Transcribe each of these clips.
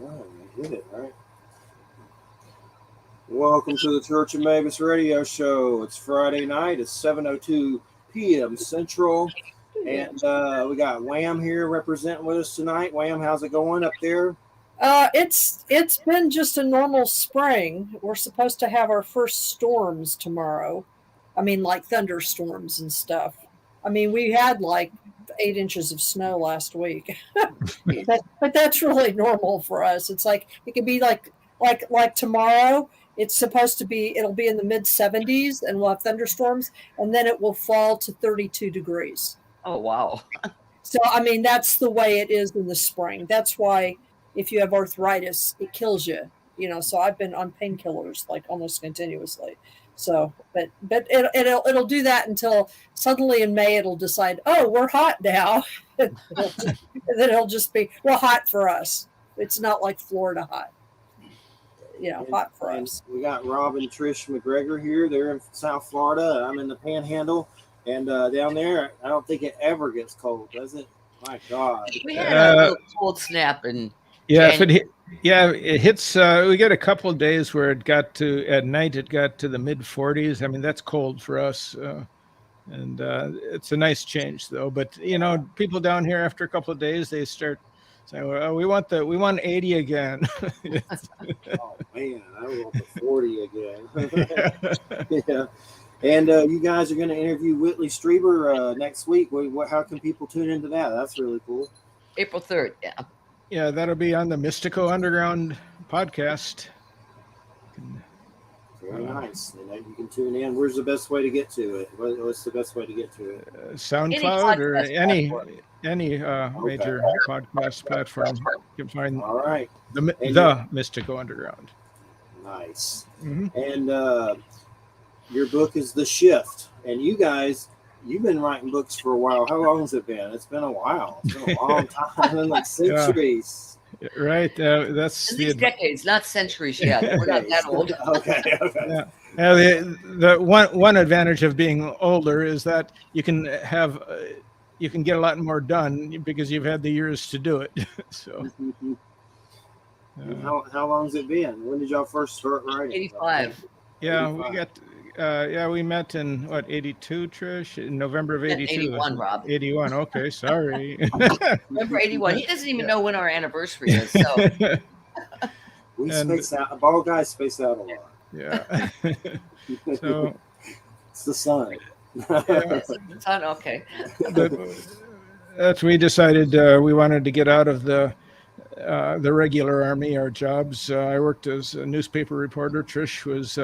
Oh, you did it, right? Welcome to the Church of Mabus radio show. It's Friday night. It's 7:02 p.m. Central. And we got Wham here representing with us tonight. Wham, how's it going up there? It's been just a normal spring. We're supposed to have our first storms tomorrow. I mean, like thunderstorms and stuff. I mean, we had like 8 inches of snow last week, but that's really normal for us. It's like it could be like tomorrow. It's supposed to be. It'll be in the mid 70s, and we'll have thunderstorms, and then it will fall to 32 degrees. Oh, wow. So, I mean, that's the way it is in the spring. That's why if you have arthritis, it kills you. So I've been on painkillers like almost continuously. So, but it'll do that until suddenly in May it'll decide, oh, we're hot now. And then it'll just be hot for us. It's not like Florida hot. Hot for us. We got Rob and Trish MacGregor here. They're in South Florida. I'm in the Panhandle. And down there, I don't think it ever gets cold, does it? My God. We had a little cold snap in January. It hits. We get a couple of days where at night it got to the mid 40s. I mean, that's cold for us. And it's a nice change, though. But, people down here after a couple of days, they start saying, well, we want 80 again. Oh, man, I want the 40 again. Yeah. And you guys are going to interview Whitley Strieber next week. How can people tune into that? That's really cool. April 3rd, yeah. Yeah, that'll be on the Mystico Underground podcast. Very nice. You can tune in. Where's the best way to get to it? What's the best way to get to it? SoundCloud or any major podcast platform. You can find All right. the Mystico Underground. Nice. Mm-hmm. And your book is The Shift. And you guys, you've been writing books for a while. How long has it been? It's been a while. It's been a long time, like centuries. Right. That's in these decades, not centuries yet. We're not that old. Okay. Yeah. The one advantage of being older is that you can get a lot more done because you've had the years to do it. So. How long has it been? When did y'all first start writing? 85. Yeah, 85. We met in 82, Trish? In November of 82. 81, Rob. 81. Okay, sorry. November 81. He doesn't even know when our anniversary is. So we space out. Bald guys space out a lot. Yeah. So it's the sun. Sun, okay. We decided we wanted to get out of the regular army, our jobs. I worked as a newspaper reporter. Trish was,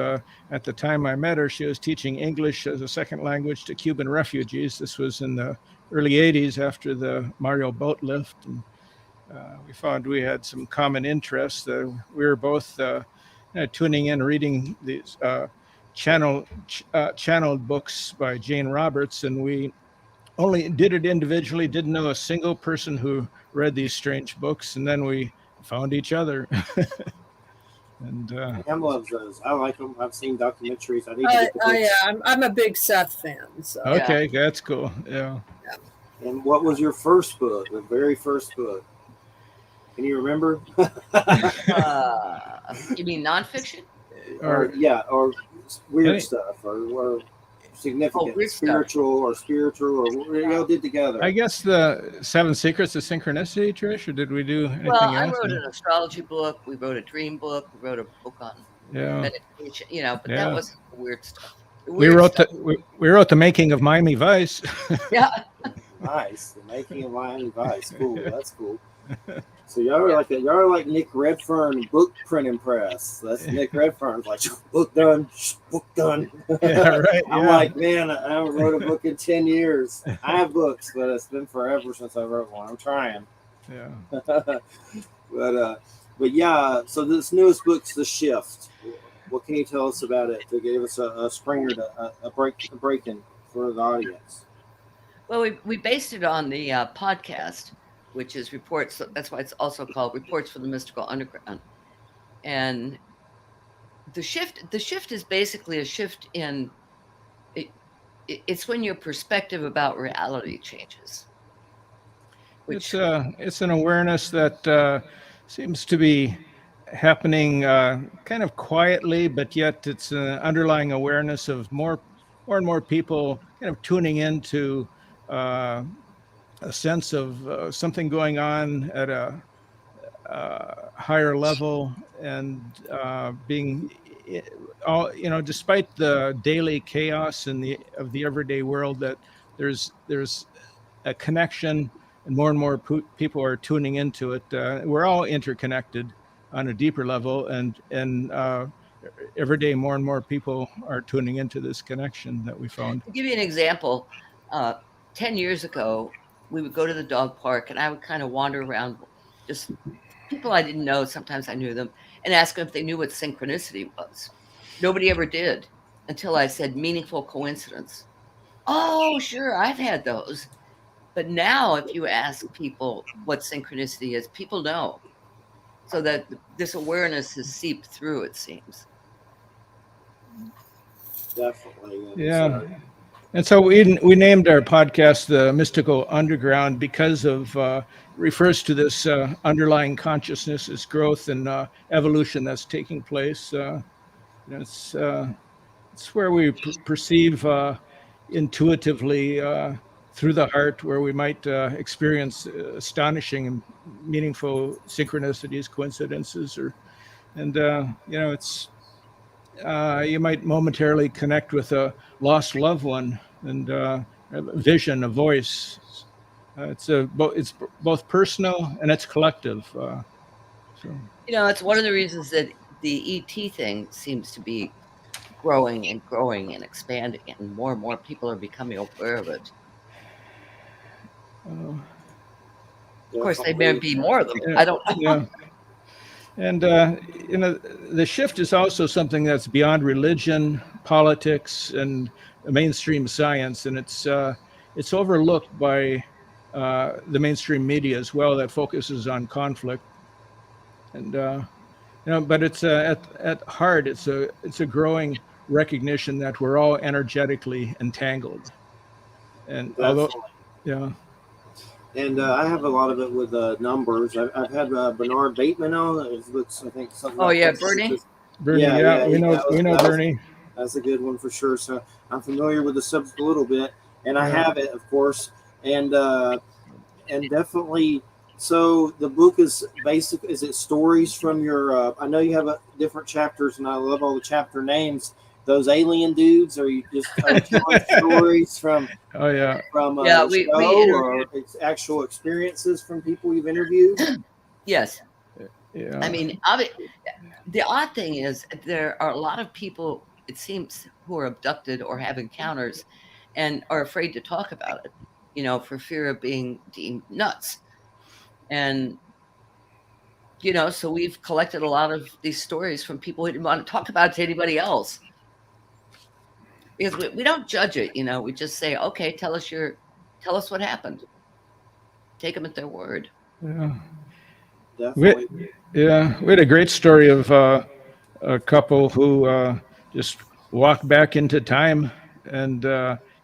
at the time I met her, she was teaching English as a second language to Cuban refugees. This was in the early 80s after the Mario boat lift. And, we found we had some common interests. We were both tuning in, reading these channeled books by Jane Roberts, and we only did it individually, didn't know a single person who read these strange books, and then we found each other. And Em loves those. I like them. I've seen documentaries. I need to get the books. Yeah, I'm a big Seth fan. So. Okay, that's cool. Yeah. And what was your first book? The very first book? Can you remember? You mean nonfiction? Or weird stuff, or significant, spiritual, or y'all did together. I guess the 7 Secrets of Synchronicity, Trish, or did we do anything else? Well, I wrote an astrology book. We wrote a dream book. We wrote a book on meditation. But that was weird stuff. We wrote the Making of Miami Vice. Yeah. Nice, the Making of Miami Vice. Cool, that's cool. So y'all are like Nick Redfern book printing press. That's Nick Redfern's like book done. Yeah, right. I'm like, man, I haven't wrote a book in 10 years. I have books, but it's been forever since I wrote one. I'm trying. Yeah. but yeah. So this newest book's The Shift. What can you tell us about it to give us a springer, a break-in for the audience? Well, we based it on the podcast, which is reports. That's why it's also called Reports from the Mystical Underground. And the shift is basically a shift in it's when your perspective about reality changes. It's an awareness that seems to be happening kind of quietly, but yet it's an underlying awareness of more and more people kind of tuning into a sense of something going on at a higher level, and being all, despite the daily chaos in the everyday world, that there's a connection, and more people are tuning into it. We're all interconnected on a deeper level, and every day more and more people are tuning into this connection that we found. To give you an example, 10 years ago, we would go to the dog park and I would kind of wander around, just people I didn't know. Sometimes I knew them, and ask them if they knew what synchronicity was. Nobody ever did until I said meaningful coincidence. Oh, sure, I've had those. But now, if you ask people what synchronicity is, people know. So that this awareness has seeped through, it seems. Definitely. Yeah. And so we named our podcast The Mystical Underground because of refers to this underlying consciousness, this growth and evolution that's taking place. It's where we perceive intuitively through the heart, where we might experience astonishing and meaningful synchronicities, coincidences, it's you might momentarily connect with a lost loved one, and a vision, a voice. It's both personal and it's collective. It's one of the reasons that the ET thing seems to be growing and growing and expanding, and more people are becoming aware of it. Of course, there may be more of them. I don't know. Yeah. And the shift is also something that's beyond religion, politics, and mainstream science, and it's overlooked by the mainstream media as well, that focuses on conflict. And but it's at heart, it's a growing recognition that we're all energetically entangled. And Definitely. although, yeah. And I have a lot of it with numbers. I've had Bernard Bateman on. It looks, I think, something. Oh, like yeah, that. Bernie. Bernie, yeah, we know Bernie. That's a good one for sure. So I'm familiar with the subject a little bit, and I have it, of course, and definitely. So the book is basic. Is it stories from your? I know you have different chapters, and I love all the chapter names. Those alien dudes, or you just telling stories from? Oh yeah. From we or actual experiences from people you've interviewed. Yes. Yeah. I mean, the odd thing is there are a lot of people, it seems, who are abducted or have encounters and are afraid to talk about it, for fear of being deemed nuts. And, so we've collected a lot of these stories from people who didn't want to talk about it to anybody else. Because we don't judge it, we just say, okay, tell us what happened. Take them at their word. Yeah. Definitely. We had a great story of a couple who just walked back into time and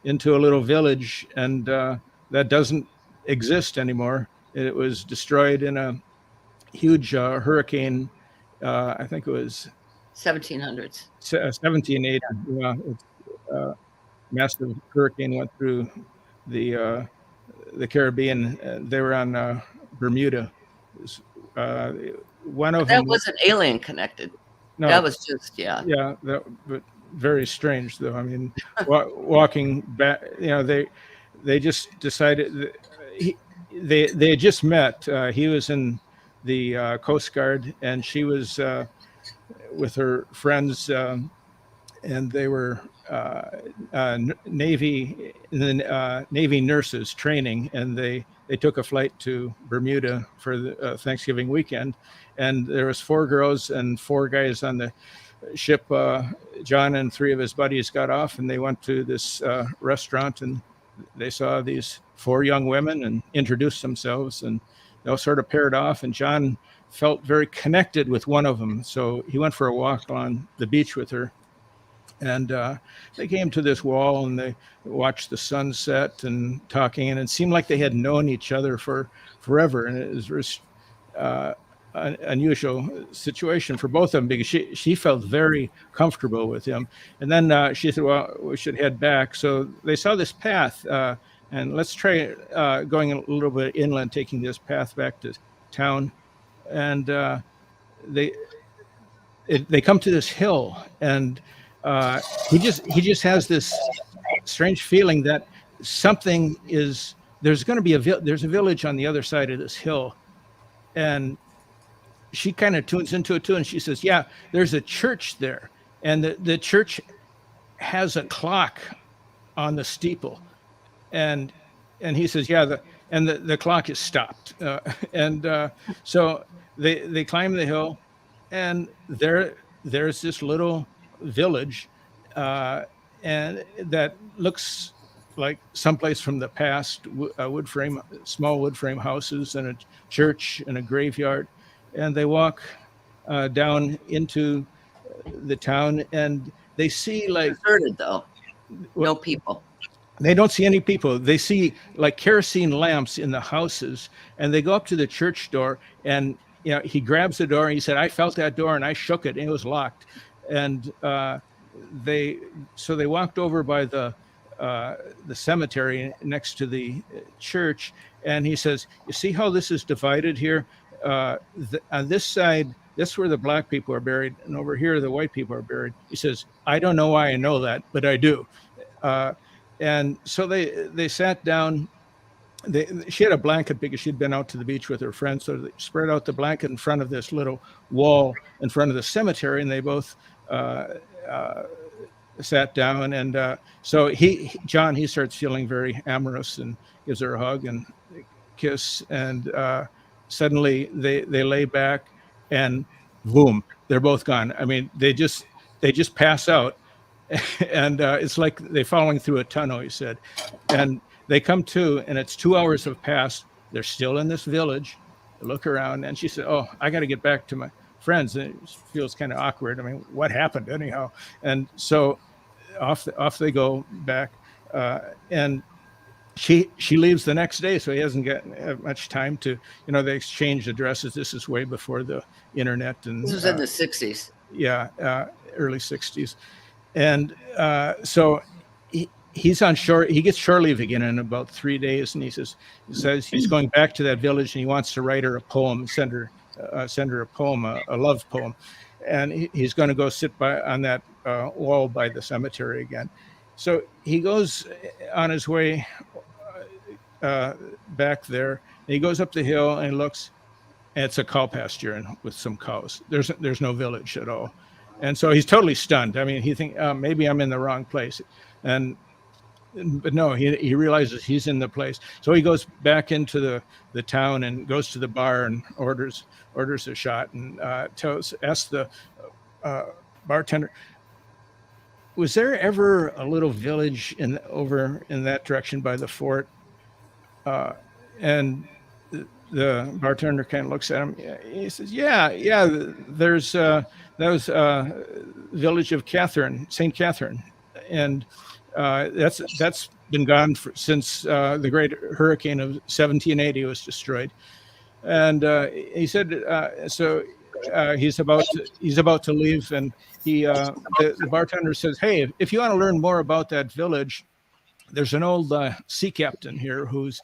into a little village, and that doesn't exist anymore. It was destroyed in a huge hurricane. I think it was 1700s. 1780. Yeah, massive hurricane went through the Caribbean. They were on Bermuda. One of them wasn't alien connected. No, that was just yeah. But very strange though. I mean, walking back, they just decided they had just met. He was in the Coast Guard, and she was with her friends, and they were Navy nurses training, and they took a flight to Bermuda for the Thanksgiving weekend, and there was 4 girls and 4 guys on the ship. John and 3 of his buddies got off, and they went to this restaurant, and they saw these 4 young women and introduced themselves, and they all sort of paired off, and John felt very connected with one of them, so he went for a walk on the beach with her. And they came to this wall, and they watched the sunset and talking, and it seemed like they had known each other for forever. And it was unusual situation for both of them, because she felt very comfortable with him. And then she said, well, we should head back. So they saw this path, and let's try going a little bit inland, taking this path back to town. And they come to this hill, and he just has this strange feeling that something is, there's going to be there's a village on the other side of this hill. And she kind of tunes into it too, and she says, yeah, there's a church there, and the church has a clock on the steeple. And he says, yeah, the clock is stopped. So they climb the hill, and there's this little village, and that looks like someplace from the past. Small wood frame houses, and a church and a graveyard. And they walk down into the town, and they see like deserted though, no people. They don't see any people. They see like kerosene lamps in the houses, and they go up to the church door, and he grabs the door, and he said, I felt that door and I shook it, and it was locked. And they walked over by the cemetery next to the church, and he says, you see how this is divided here? On this side, that's where the black people are buried, and over here the white people are buried. He says, I don't know why I know that, but I do. And so they sat down. She had a blanket because she'd been out to the beach with her friends, so they spread out the blanket in front of this little wall in front of the cemetery, and they both sat down. And so John starts feeling very amorous and gives her a hug and a kiss, and suddenly they lay back, and boom, they're both gone. I mean, they just pass out. And it's like they're falling through a tunnel, he said. And they come to, and it's 2 hours have passed. They're still in this village. They look around, and she said, oh, I got to get back to my friends. And it feels kind of awkward. I mean, what happened anyhow? And so off they go back. And she leaves the next day, so he hasn't got much time to, they exchange addresses. This is way before the internet. And this was in the 60s. Yeah, early 60s. And so he's on shore. He gets shore leave again in about 3 days, and he says he's going back to that village, and he wants to write her a poem, send her a poem, a love poem, and he's going to go sit on that wall by the cemetery again. So he goes on his way back there. And he goes up the hill and he looks, and it's a cow pasture and with some cows. There's no village at all. And so he's totally stunned. I mean, he thinks maybe I'm in the wrong place, but no, he realizes he's in the place. So he goes back into the town and goes to the bar and orders a shot, and asks the bartender, was there ever a little village over in that direction by the fort? And the bartender kind of looks at him. He says, yeah, there's that was village of St. Catherine, and that's been gone since the great hurricane of 1780 was destroyed. And he said, so he's about to leave, and the bartender says, hey, if you want to learn more about that village, there's an old sea captain here who's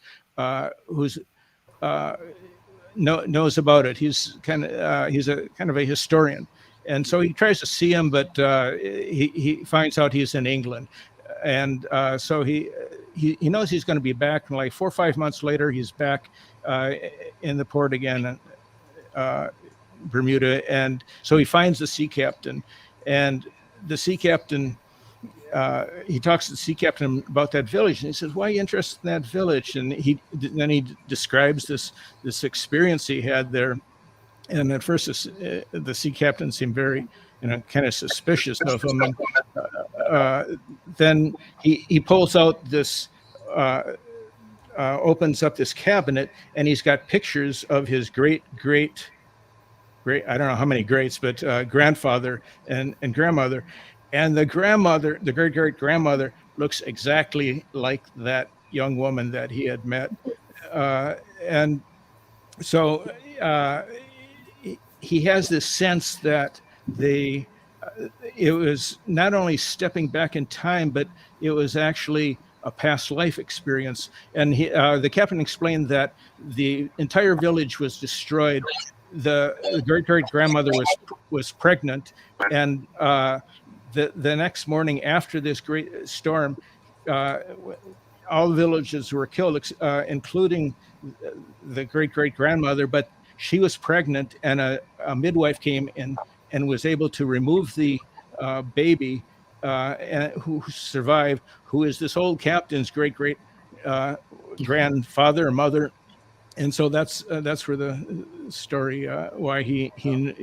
knows about it. He's kind of a historian, and so he tries to see him, but he finds out he's in England, and so he knows he's going to be back. And like 4 or 5 months later, he's back in the port again, Bermuda, and so he finds the sea captain, and the sea captain. He talks to the sea captain about that village, and he says, "Why are you interested in that village?" And then he describes this experience he had there. And at first, the sea captain seemed very, kind of suspicious of him. And then he pulls out this, opens up this cabinet, and he's got pictures of his great, I don't know how many greats, but grandfather and grandmother. And the grandmother, the great grandmother, looks exactly like that young woman that he had met. And so he has this sense that it was not only stepping back in time, but it was actually a past life experience. And the captain explained that the entire village was destroyed. The great grandmother was pregnant, and the next morning after this great storm, all the villages were killed, including the great grandmother. But she was pregnant, and a midwife came in and was able to remove the baby, and who survived, who is this old captain's great grandfather or mother. And so that's where the story, why he had,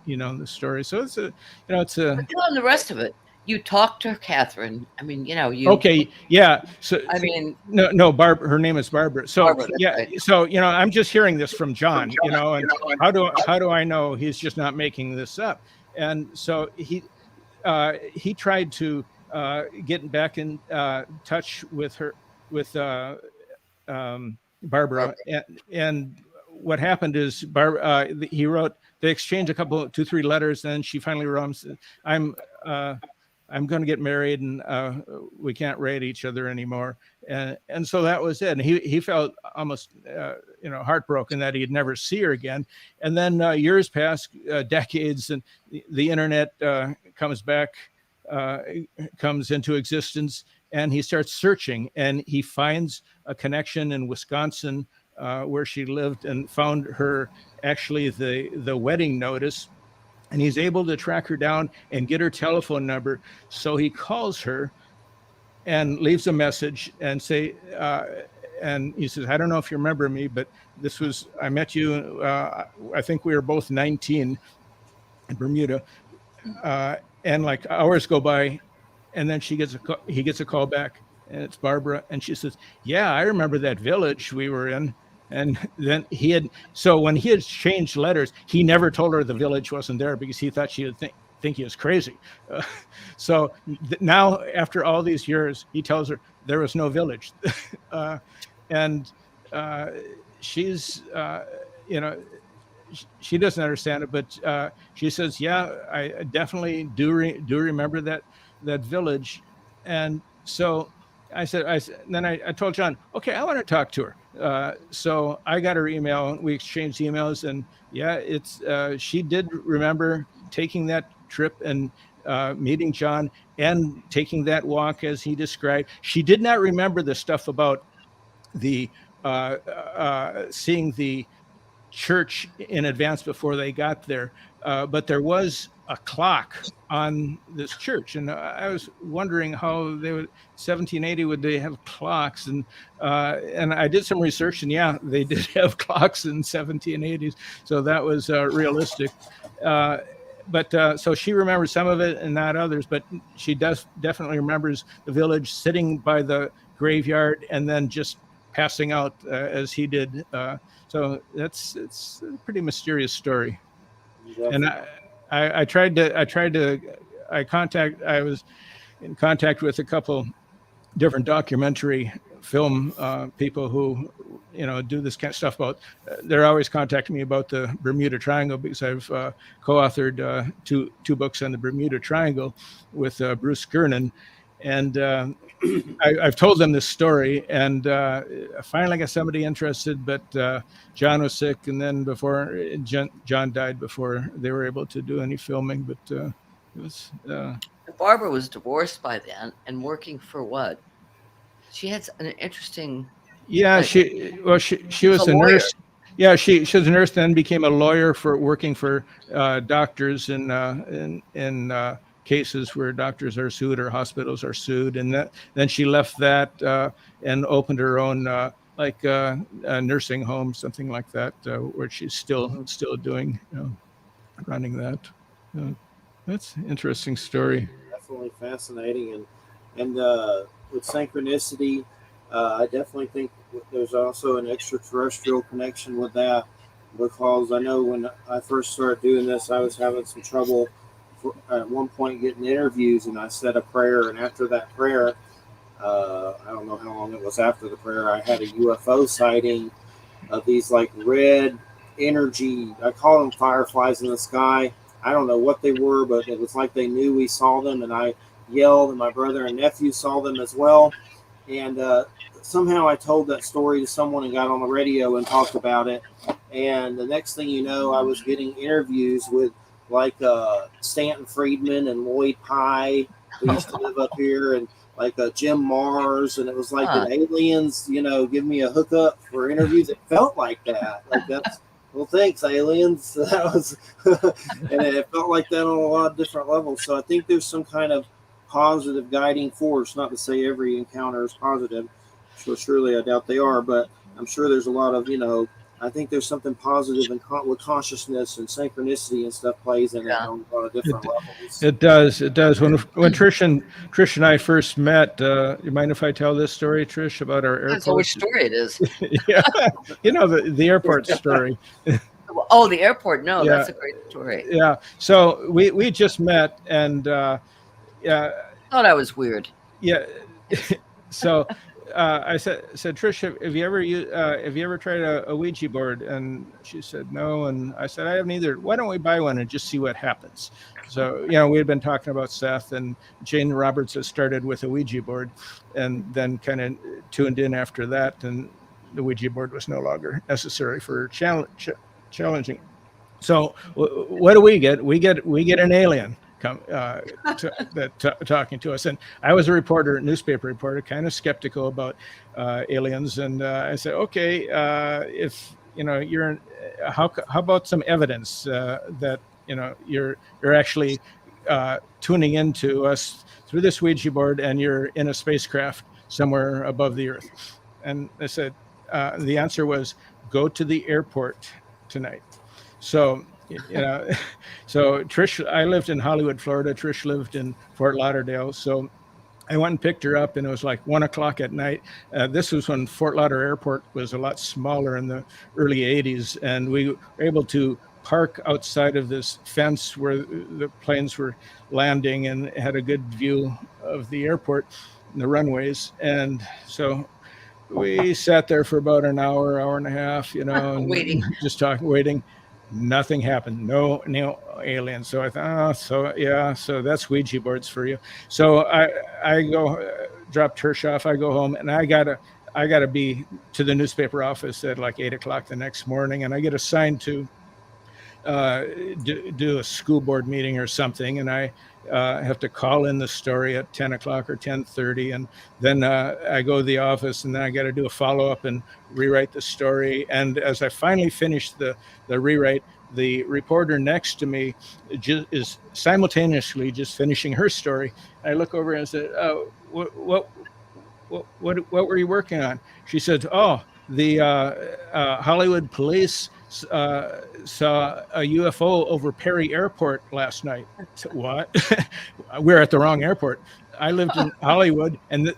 the story. So it's it's a. But tell them the rest of it. You talked to Catherine. I mean, you. Okay, yeah. So I mean, no, Barbara. Her name is Barbara. So Barbara, yeah. right. So I'm just hearing this from John. And how do I know he's just not making this up? And so he tried to get back in touch with her, with Barbara, and what happened is they exchanged a couple, 2-3 letters, and she finally wrote, I'm going to get married, and we can't write each other anymore. And so that was it. And he felt almost, heartbroken that he'd never see her again. And then years pass, decades, and the internet comes into existence, and he starts searching, and he finds a connection in Wisconsin where she lived, and found her, actually the wedding notice. And he's able to track her down and get her telephone number. So he calls her and leaves a message and and he says, I don't know if you remember me, but I met you, I think we were both 19 in Bermuda. And like hours go by, and then he gets a call back, and it's Barbara. And she says, yeah, I remember that village we were in. And then when he had changed letters, he never told her the village wasn't there, because he thought she would think he was crazy. So now, after all these years, he tells her there was no village. And she's, she doesn't understand it, but she says, yeah, I definitely do remember that village. And so I told John, okay, I want to talk to her. So I got her email, we exchanged emails, and yeah, she did remember taking that trip and meeting John and taking that walk as he described. She did not remember the stuff about the seeing the church in advance before they got there, but there was a clock on this church, and I was wondering how they would 1780 would they have clocks, and I did some research, and yeah, they did have clocks in 1780s, so that was realistic. But so she remembers some of it and not others, but she definitely remembers the village, sitting by the graveyard and then just passing out as he did. So it's a pretty mysterious story. Definitely. And I was in contact with a couple different documentary film people who do this kind of stuff about. They're always contacting me about the Bermuda Triangle, because I've co-authored two books on the Bermuda Triangle with Bruce Gernon, and I've told them this story, and finally got somebody interested, but John was sick, and then John died before they were able to do any filming. But it was. Barbara was divorced by then and working for what? She had an interesting. Yeah, she was a nurse. Yeah, she was a nurse, then became a lawyer working for doctors in cases where doctors are sued or hospitals are sued, and then she left that and opened her own a nursing home, something like that, where she's still doing running that. That's an interesting story. Definitely fascinating, and with synchronicity, I definitely think there's also an extraterrestrial connection with that, because I know when I first started doing this, I was having some trouble at one point getting interviews, and I said a prayer, and after that prayer, I don't know how long it was after the prayer, I had a UFO sighting of these like red energy. I call them fireflies in the sky. I don't know what they were, but it was like they knew we saw them, and I yelled, and my brother and nephew saw them as well. And somehow I told that story to someone and got on the radio and talked about it. And the next thing you know, I was getting interviews with like Stanton Friedman and Lloyd Pye, who used to live up here, and like Jim Mars. And it was like, did aliens, give me a hookup for interviews? It felt like that. Like that's, well, thanks, aliens. That was, and it felt like that on a lot of different levels. So I think there's some kind of positive guiding force. Not to say every encounter is positive. So surely I doubt they are, but I'm sure there's a lot of, I think there's something positive and with consciousness and synchronicity and stuff plays in it on a lot of different levels. It does. When Trish and I first met, you mind if I tell this story, Trish, about our airport? That's which story it is. Yeah, the airport story. Oh, the airport. No, that's a great story. Yeah. So we just met, and thought I was weird. Yeah. So I said, Trish, have you ever tried a Ouija board? And she said no. And I said, I haven't either. Why don't we buy one and just see what happens? So we had been talking about Seth, and Jane Roberts has started with a Ouija board, and then kind of tuned in after that, and the Ouija board was no longer necessary for challenging. So what do we get? We get an alien talking to us. And I was a newspaper reporter, kind of skeptical about aliens. And I said, okay, if you're, how about some evidence that you're actually tuning into us through this Ouija board, and you're in a spacecraft somewhere above the Earth? And I said, the answer was, go to the airport tonight. So so Trish, I lived in Hollywood, Florida. Trish lived in Fort Lauderdale. So I went and picked her up, and it was like 1 o'clock at night. This was when Fort Lauderdale Airport was a lot smaller in the early 80s. And we were able to park outside of this fence where the planes were landing, and had a good view of the airport and the runways. And so we sat there for about an hour and a half, and waiting, just talking, waiting. Nothing happened. No aliens. So I thought, so that's Ouija boards for you. So I go drop Trish off. I go home, and I gotta be to the newspaper office at like 8 o'clock the next morning, and I get assigned to do a school board meeting or something, and I have to call in the story at 10 o'clock or 10:30, and then I go to the office, and then I got to do a follow-up and rewrite the story. And as I finally finish the rewrite, the reporter next to me is simultaneously just finishing her story. I look over and said, what were you working on? She said, oh, the Hollywood police saw a UFO over Perry Airport last night. So, what? We're at the wrong airport. I lived in Hollywood, and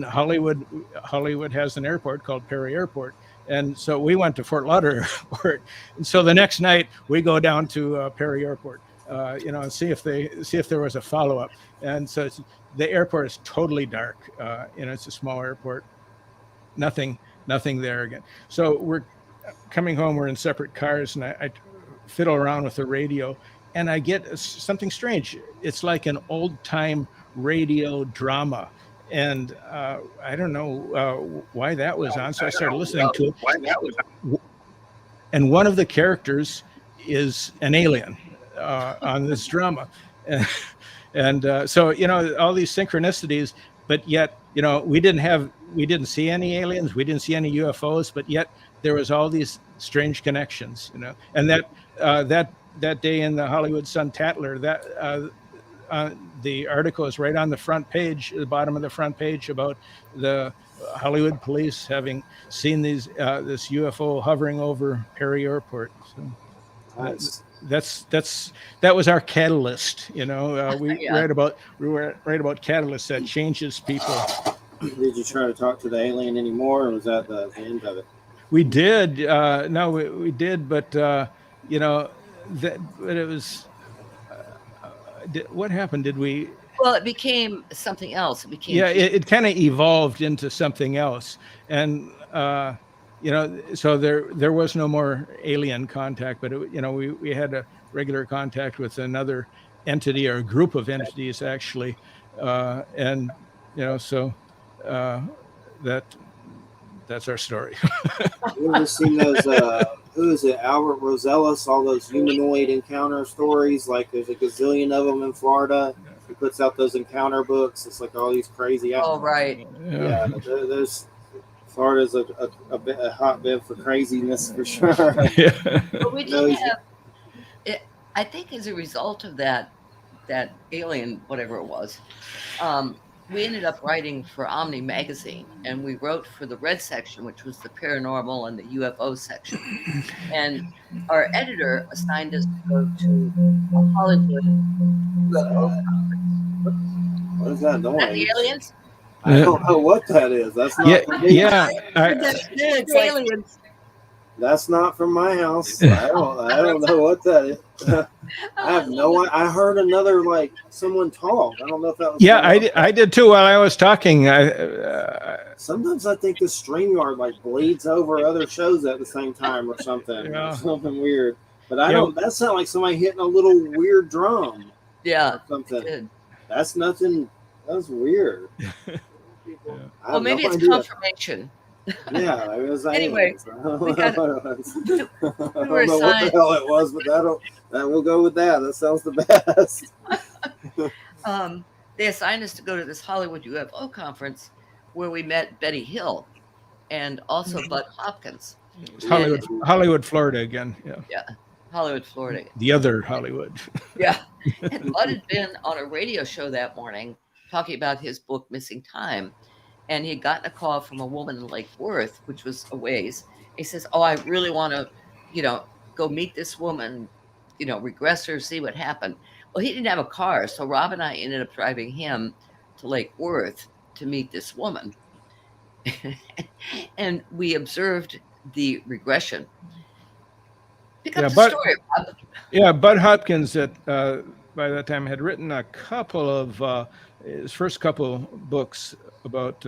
Hollywood has an airport called Perry Airport. And so we went to Fort Lauderdale Airport. And so the next night we go down to Perry Airport, and see if there was a follow-up. And so the airport is totally dark. It's a small airport. Nothing there again. So we're coming home. We're in separate cars, and I fiddle around with the radio, and I get something strange. It's like an old-time radio drama. And I don't know why that was on. So I started listening to it. And one of the characters is an alien on this drama. And so, all these synchronicities, but yet, we didn't see any aliens. We didn't see any UFOs, but yet there was all these strange connections, And that day in the Hollywood Sun-Tatler, the article is right on the front page, the bottom of the front page, about the Hollywood police having seen this UFO hovering over Perry Airport. So Nice. that was our catalyst. We write about catalysts that changes people. Did you try to talk to the alien anymore, or was that the end of it? We did. No, we did, but but it was. What happened? Did we? Well, it became something else. It became it kind of evolved into something else, and so there was no more alien contact, but we had a regular contact with another entity or a group of entities actually, and so that's our story. You ever seen those? Who is it? Albert Rosellas. All those humanoid encounter stories. Like there's a gazillion of them in Florida. He puts out those encounter books. It's like all these crazy. Oh, right. Yeah, there's Florida's a hotbed for craziness for sure. But we did have it. I think as a result of that alien, whatever it was, we ended up writing for Omni magazine, and we wrote for the red section, which was the paranormal and the UFO section. And our editor assigned us to go to a Hollywood UFO conference. What is that noise? The aliens? I don't know what that is. That's not It's aliens. That's not from my house. I don't know what that is. I have no idea. I heard another, like, someone talk. I don't know if that was. Yeah, I did too while I was talking. Sometimes I think the StreamYard like bleeds over other shows at the same time or something. Yeah. Something weird. But I don't. That sounded like somebody hitting a little weird drum. Yeah. Or something. That's nothing. That's weird. Well, maybe it's confirmation. Yeah, it was. Anyway, I don't know what the hell it was, but we'll go with that. That sounds the best. They assigned us to go to this Hollywood UFO conference where we met Betty Hill and also Bud Hopkins. Hollywood, Florida again. Yeah, Hollywood, Florida. The other Hollywood. Yeah, and Bud had been on a radio show that morning talking about his book Missing Time. And he had gotten a call from a woman in Lake Worth, which was a ways. He says, "Oh, I really want to, go meet this woman, regress her, see what happened." Well, he didn't have a car, so Rob and I ended up driving him to Lake Worth to meet this woman. And we observed the regression. Pick up the story, Rob. Yeah, Bud Hopkins, by that time, had written a couple of his first couple books about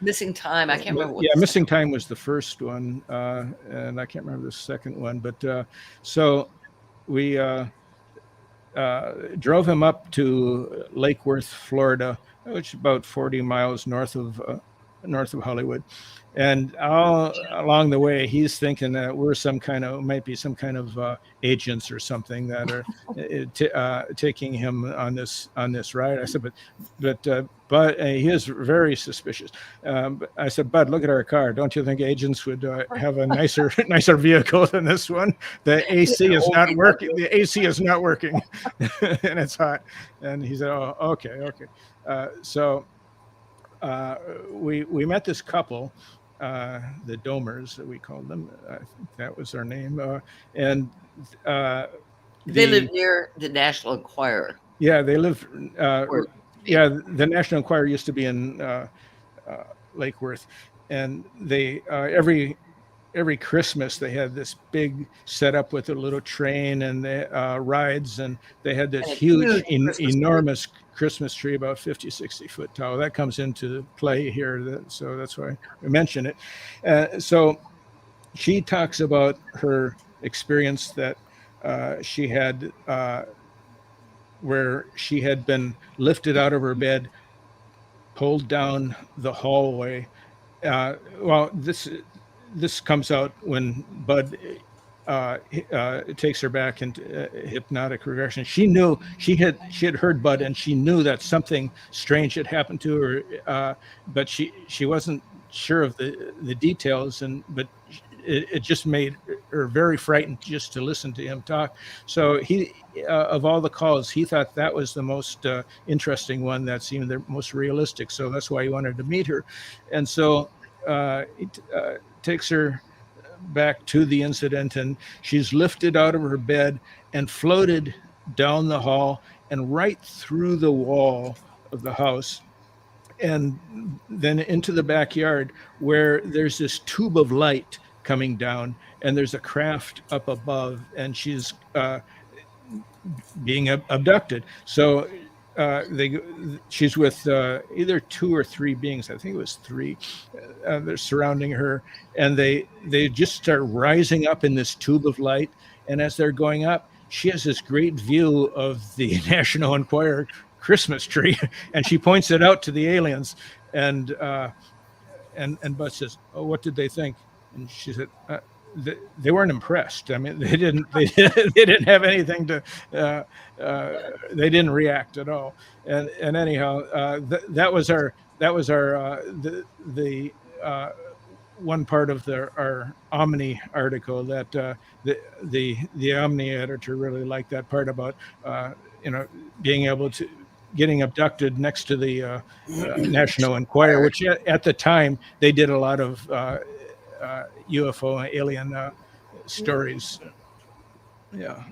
Missing Time. I can't remember. Missing Time was the first one, and I can't remember the second one. But so we drove him up to Lake Worth, Florida, which is about 40 miles north of Hollywood. And all along the way, he's thinking that we're might be some kind of agents or something that are taking him on this ride. I said, but he is very suspicious. I said, Bud, look at our car. Don't you think agents would have a nicer vehicle than this one? The AC is not working. The AC is not working, and it's hot. And he said, "Oh, okay." So we met this couple. The Domers, we called them. I think that was their name. And they live near the National Enquirer. Yeah, they live. The National Enquirer used to be in Lake Worth, and they every Christmas they had this big setup with a little train and the rides, and they had this huge enormous Christmas tree, about 50, 60 foot tall. That comes into play here, so that's why I mention it. So she talks about her experience that she had where she had been lifted out of her bed, pulled down the hallway. This comes out when Bud takes her back into hypnotic regression. She knew she had heard Bud, and she knew that something strange had happened to her, but she wasn't sure of the details, but it just made her very frightened just to listen to him talk. So he, of all the calls, he thought that was the most interesting one, that seemed the most realistic. So that's why he wanted to meet her, and so he takes her back to the incident, and she's lifted out of her bed and floated down the hall and right through the wall of the house, and then into the backyard where there's this tube of light coming down, and there's a craft up above, and she's being abducted. So she's with either 2 or 3 beings. I think it was 3. They're surrounding her, and they just start rising up in this tube of light. And as they're going up, she has this great view of the National Enquirer Christmas tree, and she points it out to the aliens. And Buzz says, "Oh, what did they think?" And she said, they weren't impressed. I mean, they didn't have anything to. They didn't react at all. And anyhow, that was our the one part of our Omni article that the Omni editor really liked, that part about being able to getting abducted next to the National Enquirer, which at the time they did a lot of UFO alien stories. Yeah.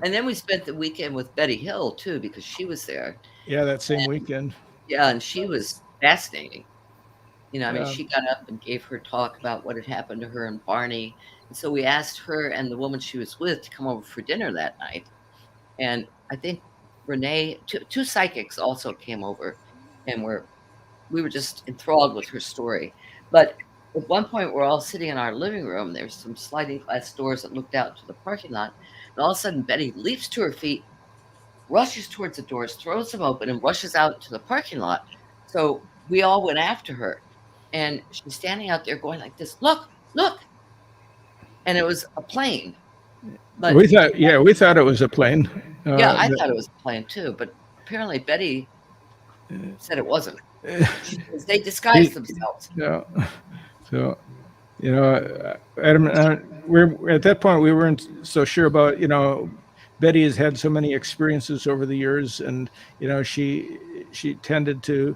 And then we spent the weekend with Betty Hill too, because she was there. Yeah, that same weekend. Yeah, and she was fascinating. I mean, she got up and gave her talk about what had happened to her and Barney. And so we asked her and the woman she was with to come over for dinner that night. And I think Renee, two psychics also came over, and we were just enthralled with her story. But at one point, we're all sitting in our living room. There's some sliding glass doors that looked out to the parking lot. And all of a sudden, Betty leaps to her feet, rushes towards the doors, throws them open, and rushes out to the parking lot. So we all went after her. And she's standing out there going like this, look. And it was a plane. But we thought it was a plane. I thought it was a plane too. But apparently Betty said it wasn't. They disguised themselves. Yeah. So, Adam, we're at that point, we weren't so sure about, Betty has had so many experiences over the years, and, she tended to,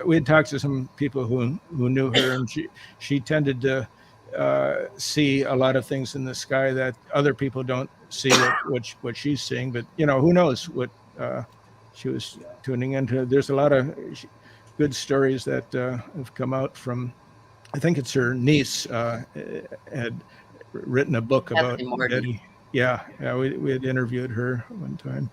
we had talked to some people who knew her, and she tended to see a lot of things in the sky that other people don't see what she's seeing. But, who knows what she was tuning into. There's a lot of good stories that have come out from, I think it's her niece had written a book about Betty. Yeah, we had interviewed her one time.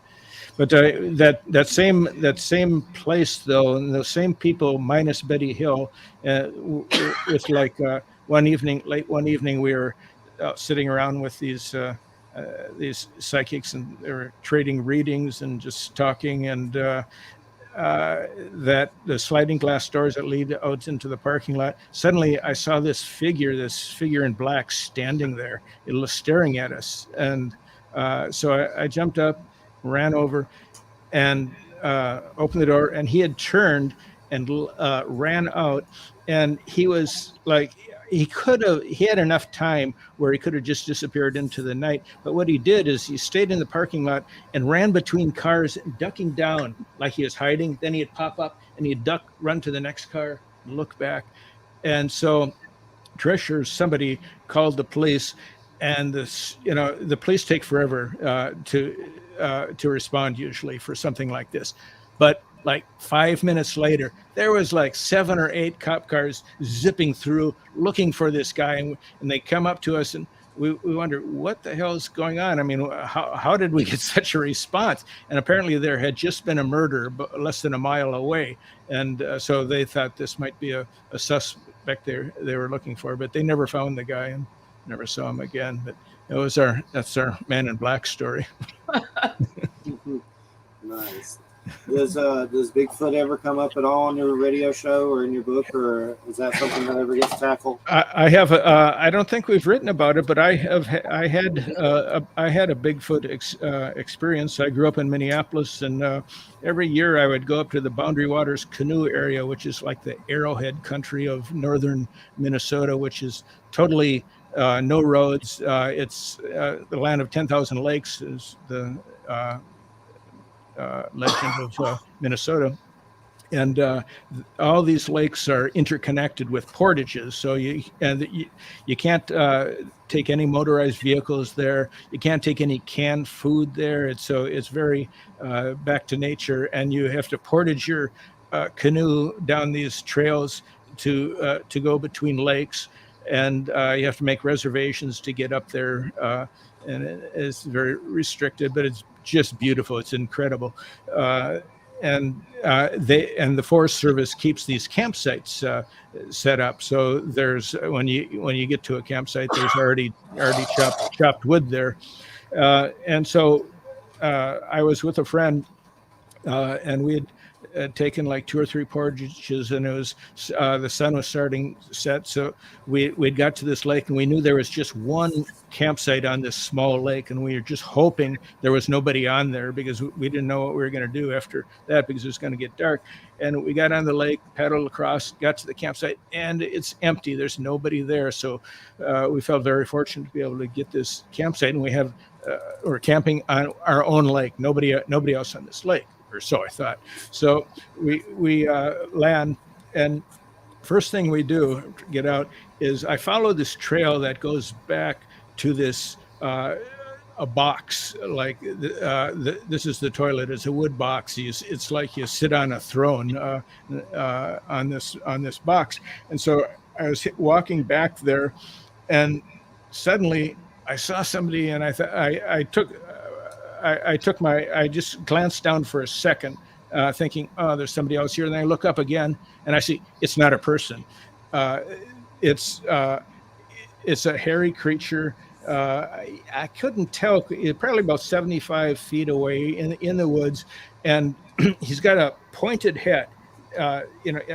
But that same place though, and those same people minus Betty Hill, it's like late one evening, we were sitting around with these psychics, and they were trading readings and just talking, and that the sliding glass doors that lead out into the parking lot. Suddenly, I saw this figure in black standing there, staring at us, and so I jumped up, ran over, and opened the door, and he had turned and ran out, and he was like, he had enough time where he could have just disappeared into the night. But what he did is he stayed in the parking lot and ran between cars, ducking down like he was hiding. Then he'd pop up and he'd duck, run to the next car, and look back. And so Trish or somebody called the police, and the police take forever to respond usually for something like this. But like 5 minutes later, there was like 7 or 8 cop cars zipping through looking for this guy. And they come up to us, and we wonder, what the hell is going on? I mean, how did we get such a response? And apparently there had just been a murder less than a mile away. And so they thought this might be a suspect they were looking for, but they never found the guy and never saw him again. But that's our Man in Black story. Nice. Does Bigfoot ever come up at all on your radio show or in your book, or is that something that ever gets tackled? I have. I don't think we've written about it, but I had a Bigfoot experience. I grew up in Minneapolis, and every year I would go up to the Boundary Waters canoe area, which is like the arrowhead country of northern Minnesota, which is totally no roads. It's the land of 10,000 lakes is the legend of Minnesota, and all these lakes are interconnected with portages. So you can't take any motorized vehicles there. You can't take any canned food there. It's very back to nature, and you have to portage your canoe down these trails to go between lakes, and you have to make reservations to get up there. And it's very restricted, but it's just beautiful. It's incredible. And the Forest Service keeps these campsites set up. So there's when you get to a campsite, there's already chopped wood there. And so I was with a friend, and we had taken like 2 or 3 portages, and it was the sun was starting to set. So we'd got to this lake, and we knew there was just one campsite on this small lake, and we were just hoping there was nobody on there, because we didn't know what we were going to do after that, because it was going to get dark. And we got on the lake, paddled across, got to the campsite, and it's empty. There's nobody there. So we felt very fortunate to be able to get this campsite, and we're camping on our own lake. Nobody else on this lake, or so I thought. So we land, and first thing we do to get out is I follow this trail that goes back to this a box, like this is the toilet. It's a wood box. It's like you sit on a throne on this box. And so I was walking back there, and suddenly I saw somebody, and I just glanced down for a second, thinking, oh, there's somebody else here. And I look up again, and I see it's not a person. It's a hairy creature. I couldn't tell. Probably about 75 feet away in the woods, and he's got a pointed head, a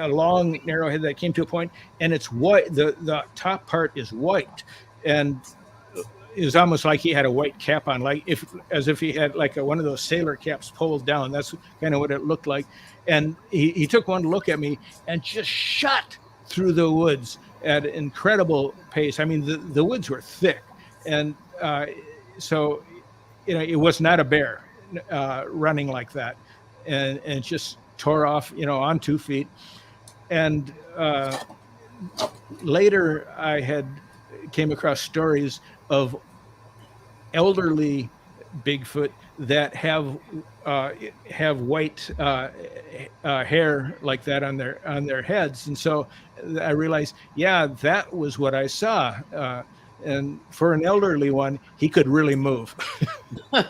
long, narrow head that came to a point, and it's white. The top part is white, and it was almost like he had a white cap on, as if he had like one of those sailor caps pulled down. That's kind of what it looked like. And he took one look at me and just shot through the woods at an incredible pace. I mean, the woods were thick. And so, it was not a bear running like that. And it just tore off, on 2 feet. And later I came across stories of elderly Bigfoot that have white hair like that on their heads. And so I realized, yeah, that was what I saw. And for an elderly one, he could really move. Yeah,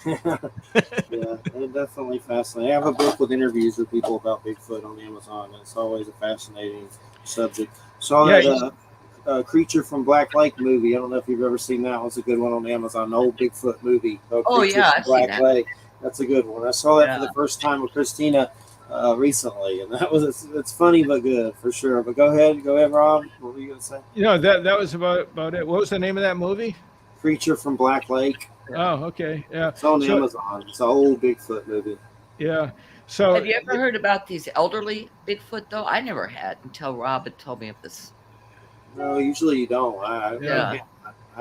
it's definitely fascinating. I have a book with interviews with people about Bigfoot on Amazon. It's always a fascinating subject. Saw that Creature from Black Lake movie. I don't know if you've ever seen that. It's a good one on Amazon. An old Bigfoot movie. I've seen that. Lake. That's a good one. I saw that for the first time with Christina recently, and it's funny but good for sure. But go ahead, Rob. What were you gonna say? That was about it. What was the name of that movie? Creature from Black Lake. Oh, okay, yeah. It's on Amazon. It's an old Bigfoot movie. Yeah. So have you ever heard about these elderly Bigfoot though? I never had until Rob had told me of this. No, usually you don't. I've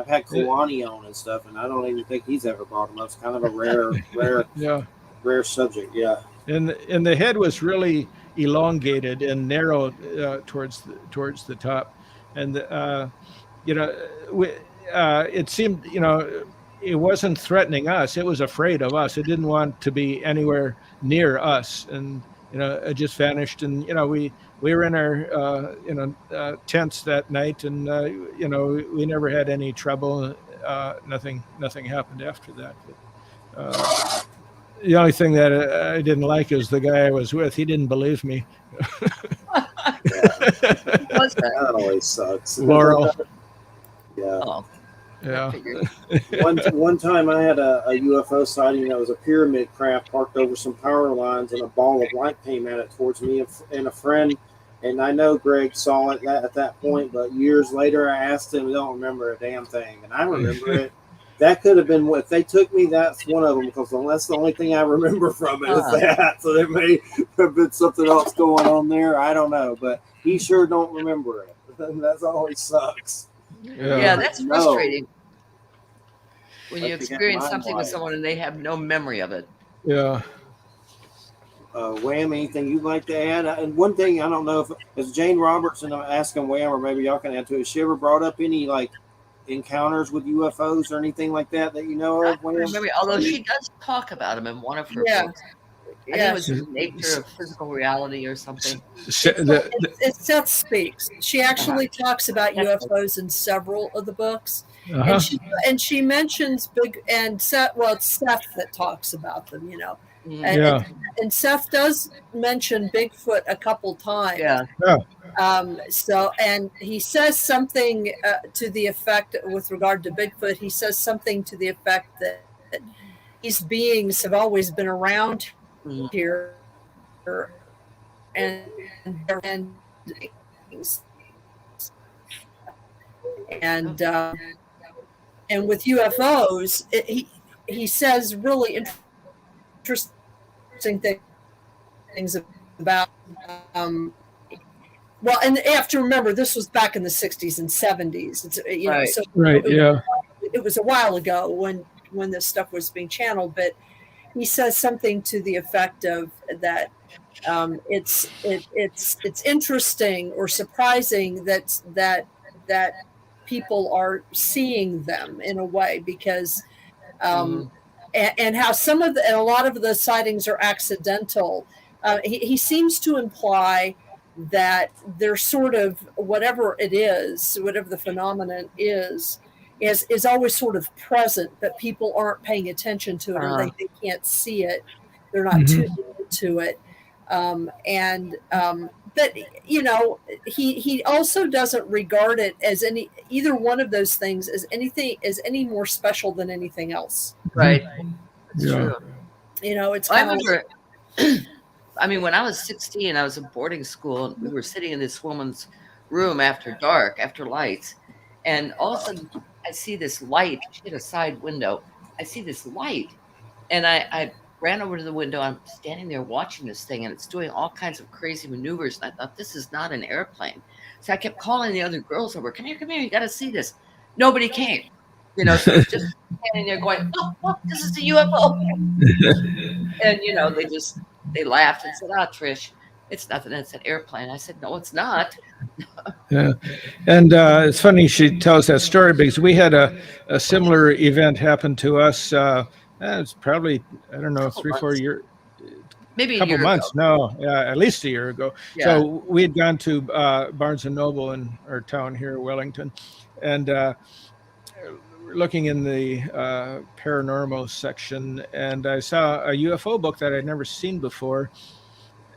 had Kalani on and stuff, and I don't even think he's ever brought them up. It's kind of a rare subject. Yeah. And the head was really elongated and narrow towards the top, and it seemed it wasn't threatening us. It was afraid of us. It didn't want to be anywhere near us, and it just vanished. And we were in our tents that night, and we never had any trouble. Nothing happened after that. But, the only thing that I didn't like is the guy I was with. He didn't believe me. That always sucks. Laurel. Yeah. Oh. Yeah. One time I had a UFO sighting that was a pyramid craft parked over some power lines, and a ball of light came at it towards me and a friend. And I know Greg saw it at that point, but years later I asked him, I don't remember a damn thing. And I remember it. That could have been if they took me. That's one of them, because that's the only thing I remember from it is that. So there may have been something else going on there. I don't know, but he sure don't remember it. That's always sucks. Yeah, that's frustrating. When you experience something with someone and they have no memory of it. Yeah. Wham, anything you'd like to add? And one thing, I don't know if it's Jane Robertson asking Wham, or maybe y'all can add to it. Has she ever brought up any encounters with UFOs or anything like that you know of? Remember, although she does talk about them in one of her books. I think it was the nature of physical reality or something. It's Seth Speaks. She actually talks about UFOs in several of the books. Uh-huh. And she mentions big and Seth. Well, it's Seth that talks about them, Mhm. Yeah. and Seth does mention Bigfoot a couple times. Yeah. So, and he says something to the effect, with regard to Bigfoot, he says something to the effect that these beings have always been around Mhm. here, and and uh, and with UFOs, he says really interesting things about. Well, and you have to remember, this was back in the 60s and 70s. It's Right. so Right. Yeah. it was a while ago when this stuff was being channeled, but he says something to the effect of that it's interesting or surprising that people are seeing them in a way, because Mhm. and how and a lot of the sightings are accidental. He seems to imply that they're sort of, whatever it is, whatever the phenomenon is always sort of present, but people aren't paying attention to it, or Uh-huh. they can't see it. They're not Mhm. tuned into it. But he also doesn't regard it as either one of those things as any more special than anything else. Right. That's Yeah. true. It's I kind of wonder. I mean, when I was 16, I was in boarding school, and we were sitting in this woman's room after dark, after lights, and all of a sudden I see this light. She had a side window. I see this light, and I ran over to the window. I'm standing there watching this thing, and it's doing all kinds of crazy maneuvers. And I thought, this is not an airplane. So I kept calling the other girls over, come here, you got to see this. Nobody came. So it's just standing there going, oh, this is a UFO. And they laughed and said, Trish, it's nothing. It's an airplane. I said, no, it's not. Yeah. And it's funny she tells that story, because we had a similar event happen to us. It's probably, I don't know, Couple 3-4 months. years, Maybe a couple year months. ago. No, at least a year ago. Yeah. So we had gone to Barnes and Noble in our town here, Wellington, and we're looking in the paranormal section, and I saw a UFO book that I'd never seen before,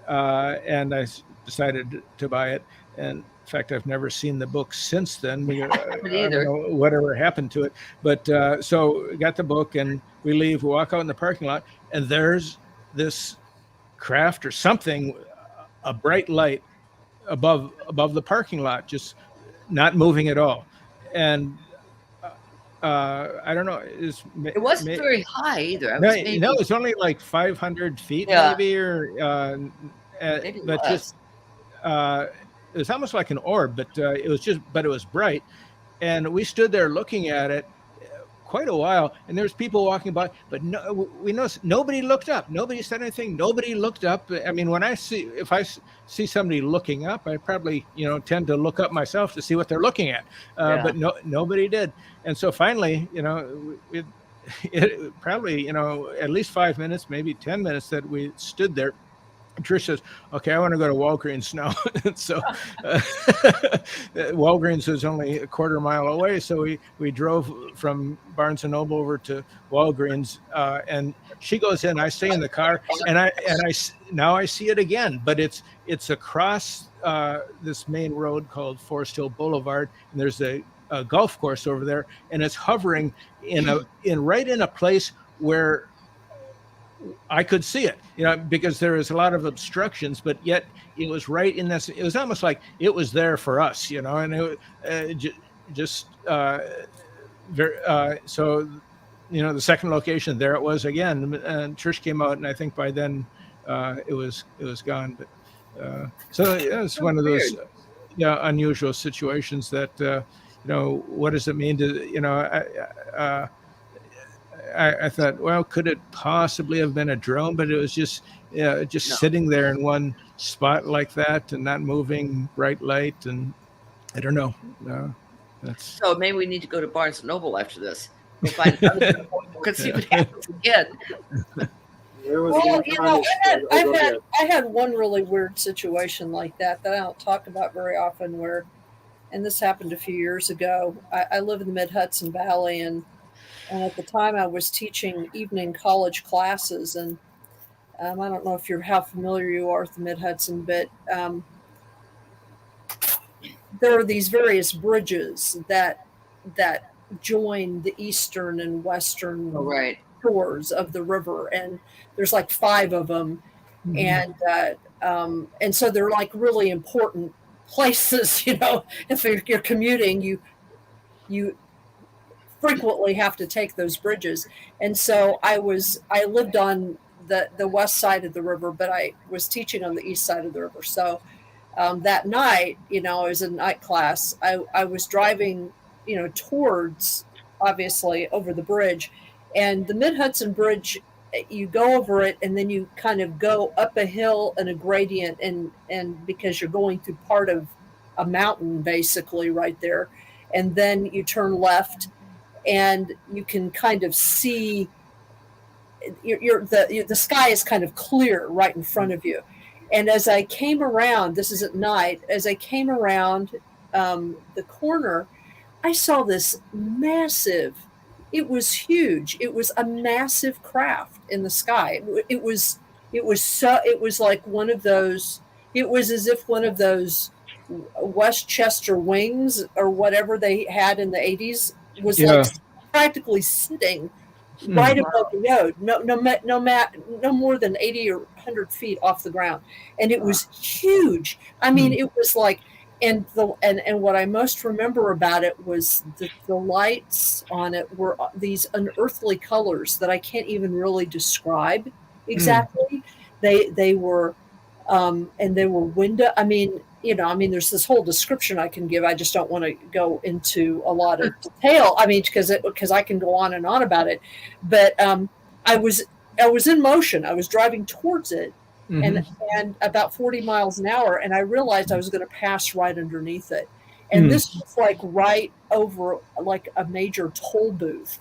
and I decided to buy it. And in fact, I've never seen the book since then. I don't know whatever happened to it. But so we got the book, and we leave. We walk out in the parking lot, and there's this craft or something, a bright light above the parking lot, just not moving at all. And I don't know. It wasn't very high either. No, it's only like 500 feet, maybe, or maybe but less. just it was almost like an orb, but it was bright, and we stood there looking at it quite a while, and there's people walking by, but no, we noticed nobody looked up. Nobody said anything. Nobody looked up. I mean, if I see somebody looking up, I probably tend to look up myself to see what they're looking at. But nobody did. And so finally, it probably at least 5 minutes, maybe 10 minutes that we stood there. Trish says, okay, I want to go to Walgreens now. So Walgreens was only a quarter mile away. So we drove from Barnes & Noble over to Walgreens, and she goes in, I stay in the car, and now I see it again, but it's across this main road called Forest Hill Boulevard, and there's a golf course over there, and it's hovering right in a place where I could see it, because there is a lot of obstructions, but yet it was right in this. It was almost like it was there for us, and it just very. So, the second location, there it was again. And Trish came out, and I think by then it was gone. But so it's one of those unusual situations that what does it mean to I thought, well, could it possibly have been a drone? But it was just sitting there in one spot like that and not moving, bright light, and I don't know. So maybe we need to go to Barnes and Noble after this. We'll find and see what happens again. Well, I had one really weird situation like that I don't talk about very often, where and this happened a few years ago. I live in the Mid-Hudson Valley, and at the time I was teaching evening college classes, and I don't know if you're how familiar you are with the Mid-Hudson, but there are these various bridges that join the eastern and western right. shores of the river, and there's like 5 of them, and so they're like really important places. If you're commuting, you frequently have to take those bridges. And so I lived on the west side of the river, but I was teaching on the east side of the river. So that night, it was a night class. I was driving, towards, obviously, over the bridge, and the Mid-Hudson Bridge, you go over it and then you kind of go up a hill and a gradient, and because you're going through part of a mountain basically right there, and then you turn left and you can kind of see the sky is kind of clear right in front of you. And as I came around, this is at night, as I came around the corner, I saw this massive, it was huge. It was a massive craft in the sky. It was like one of those, it was as if one of those Westchester wings or whatever they had in the 80s was like practically sitting right above the road, no more than 80 or 100 feet off the ground, and it was huge. I mean, it was like, and what I most remember about it was the lights on it were these unearthly colors that I can't even really describe exactly. They were, and they were window. I mean, there's this whole description I can give. I just don't want to go into a lot of detail. I mean, because I can go on and on about it. But I was in motion. I was driving towards it, and about 40 miles an hour, and I realized I was going to pass right underneath it. And this was like right over like a major toll booth,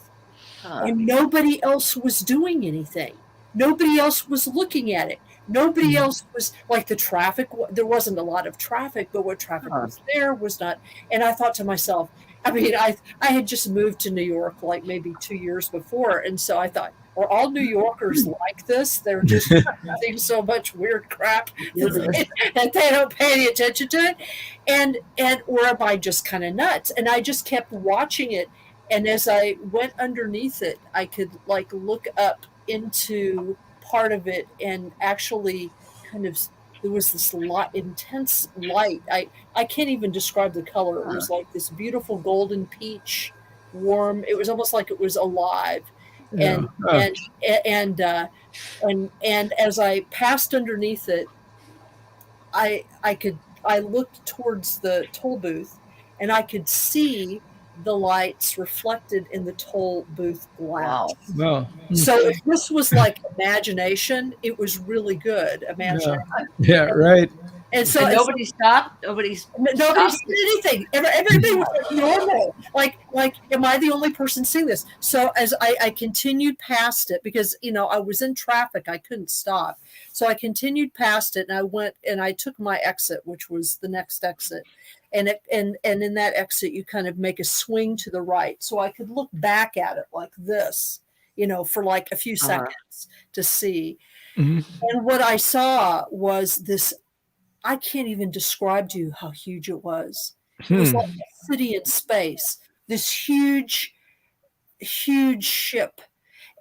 and nobody else was doing anything. Nobody else was looking at it. Nobody else was like the traffic. There wasn't a lot of traffic, but what traffic was there was not. And I thought to myself, I mean, I had just moved to New York like maybe 2 years before. And so I thought, are all New Yorkers like this? They're just seeing so much weird crap and they don't pay any attention to it. Or am I just kind of nuts? And I just kept watching it. And as I went underneath it, I could like look up into part of it, and actually kind of there was this intense light. I can't even describe the color. It was like this beautiful golden peach, warm. It was almost like it was alive. And as I passed underneath it, I looked towards the toll booth, and I could see the lights reflected in the toll booth glass. Wow. So if this was like imagination, it was really good imagination. Yeah, right. And so nobody stopped. Nobody said anything. Everything was like normal. Like, am I the only person seeing this? So as I continued past it, because I was in traffic, I couldn't stop. So I continued past it, and I went and I took my exit, which was the next exit. And in that exit, you kind of make a swing to the right, so I could look back at it like this, for like a few seconds to see. And what I saw was this. I can't even describe to you how huge it was. It was like a city in space. This huge, huge ship,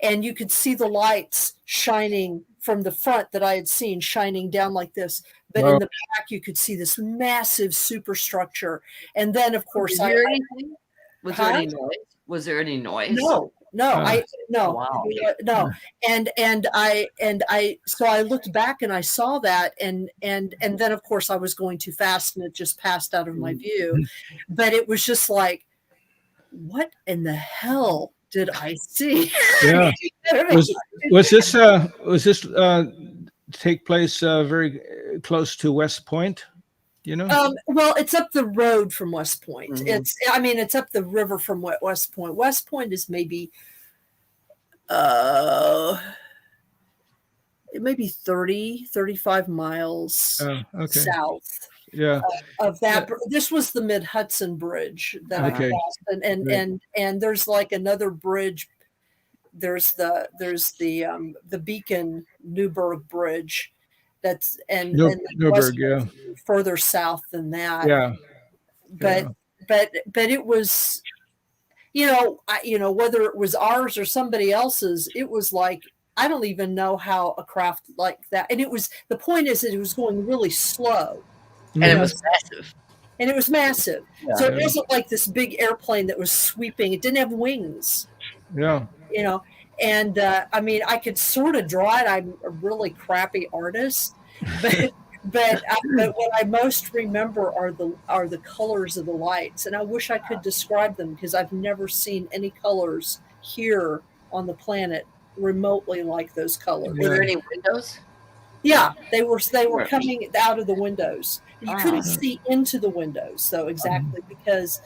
and you could see the lights shining from the front that I had seen, shining down like this. But in the back, you could see this massive superstructure. And then, of course, was there anything? Was there any noise? Was there any noise? No. Wow. No. So I looked back and I saw that, and then of course I was going too fast and it just passed out of my view. But it was just like, what in the hell did I see? Yeah. Was this take place very close to West Point? Well, it's up the road from West Point. It's up the river from West Point. West Point is maybe maybe 30, 35 miles south. Yeah. of that. This was the Mid Hudson Bridge that I crossed, and there's like another bridge. There's the Beacon Newburgh Bridge, that's and Newburgh, yeah, further south than that. yeah. But it was, whether it was ours or somebody else's, it was like, I don't even know how a craft like that. And the point is that it was going really slow. And it was massive. And it was massive. Yeah. So it wasn't like this big airplane that was sweeping. It didn't have wings. Yeah. And I could sort of draw it. I'm a really crappy artist, but what I most remember are the colors of the lights. And I wish I could describe them, because I've never seen any colors here on the planet remotely like those colors. Were there any windows? Yeah, they were coming out of the windows. You couldn't see into the windows, though, exactly, because,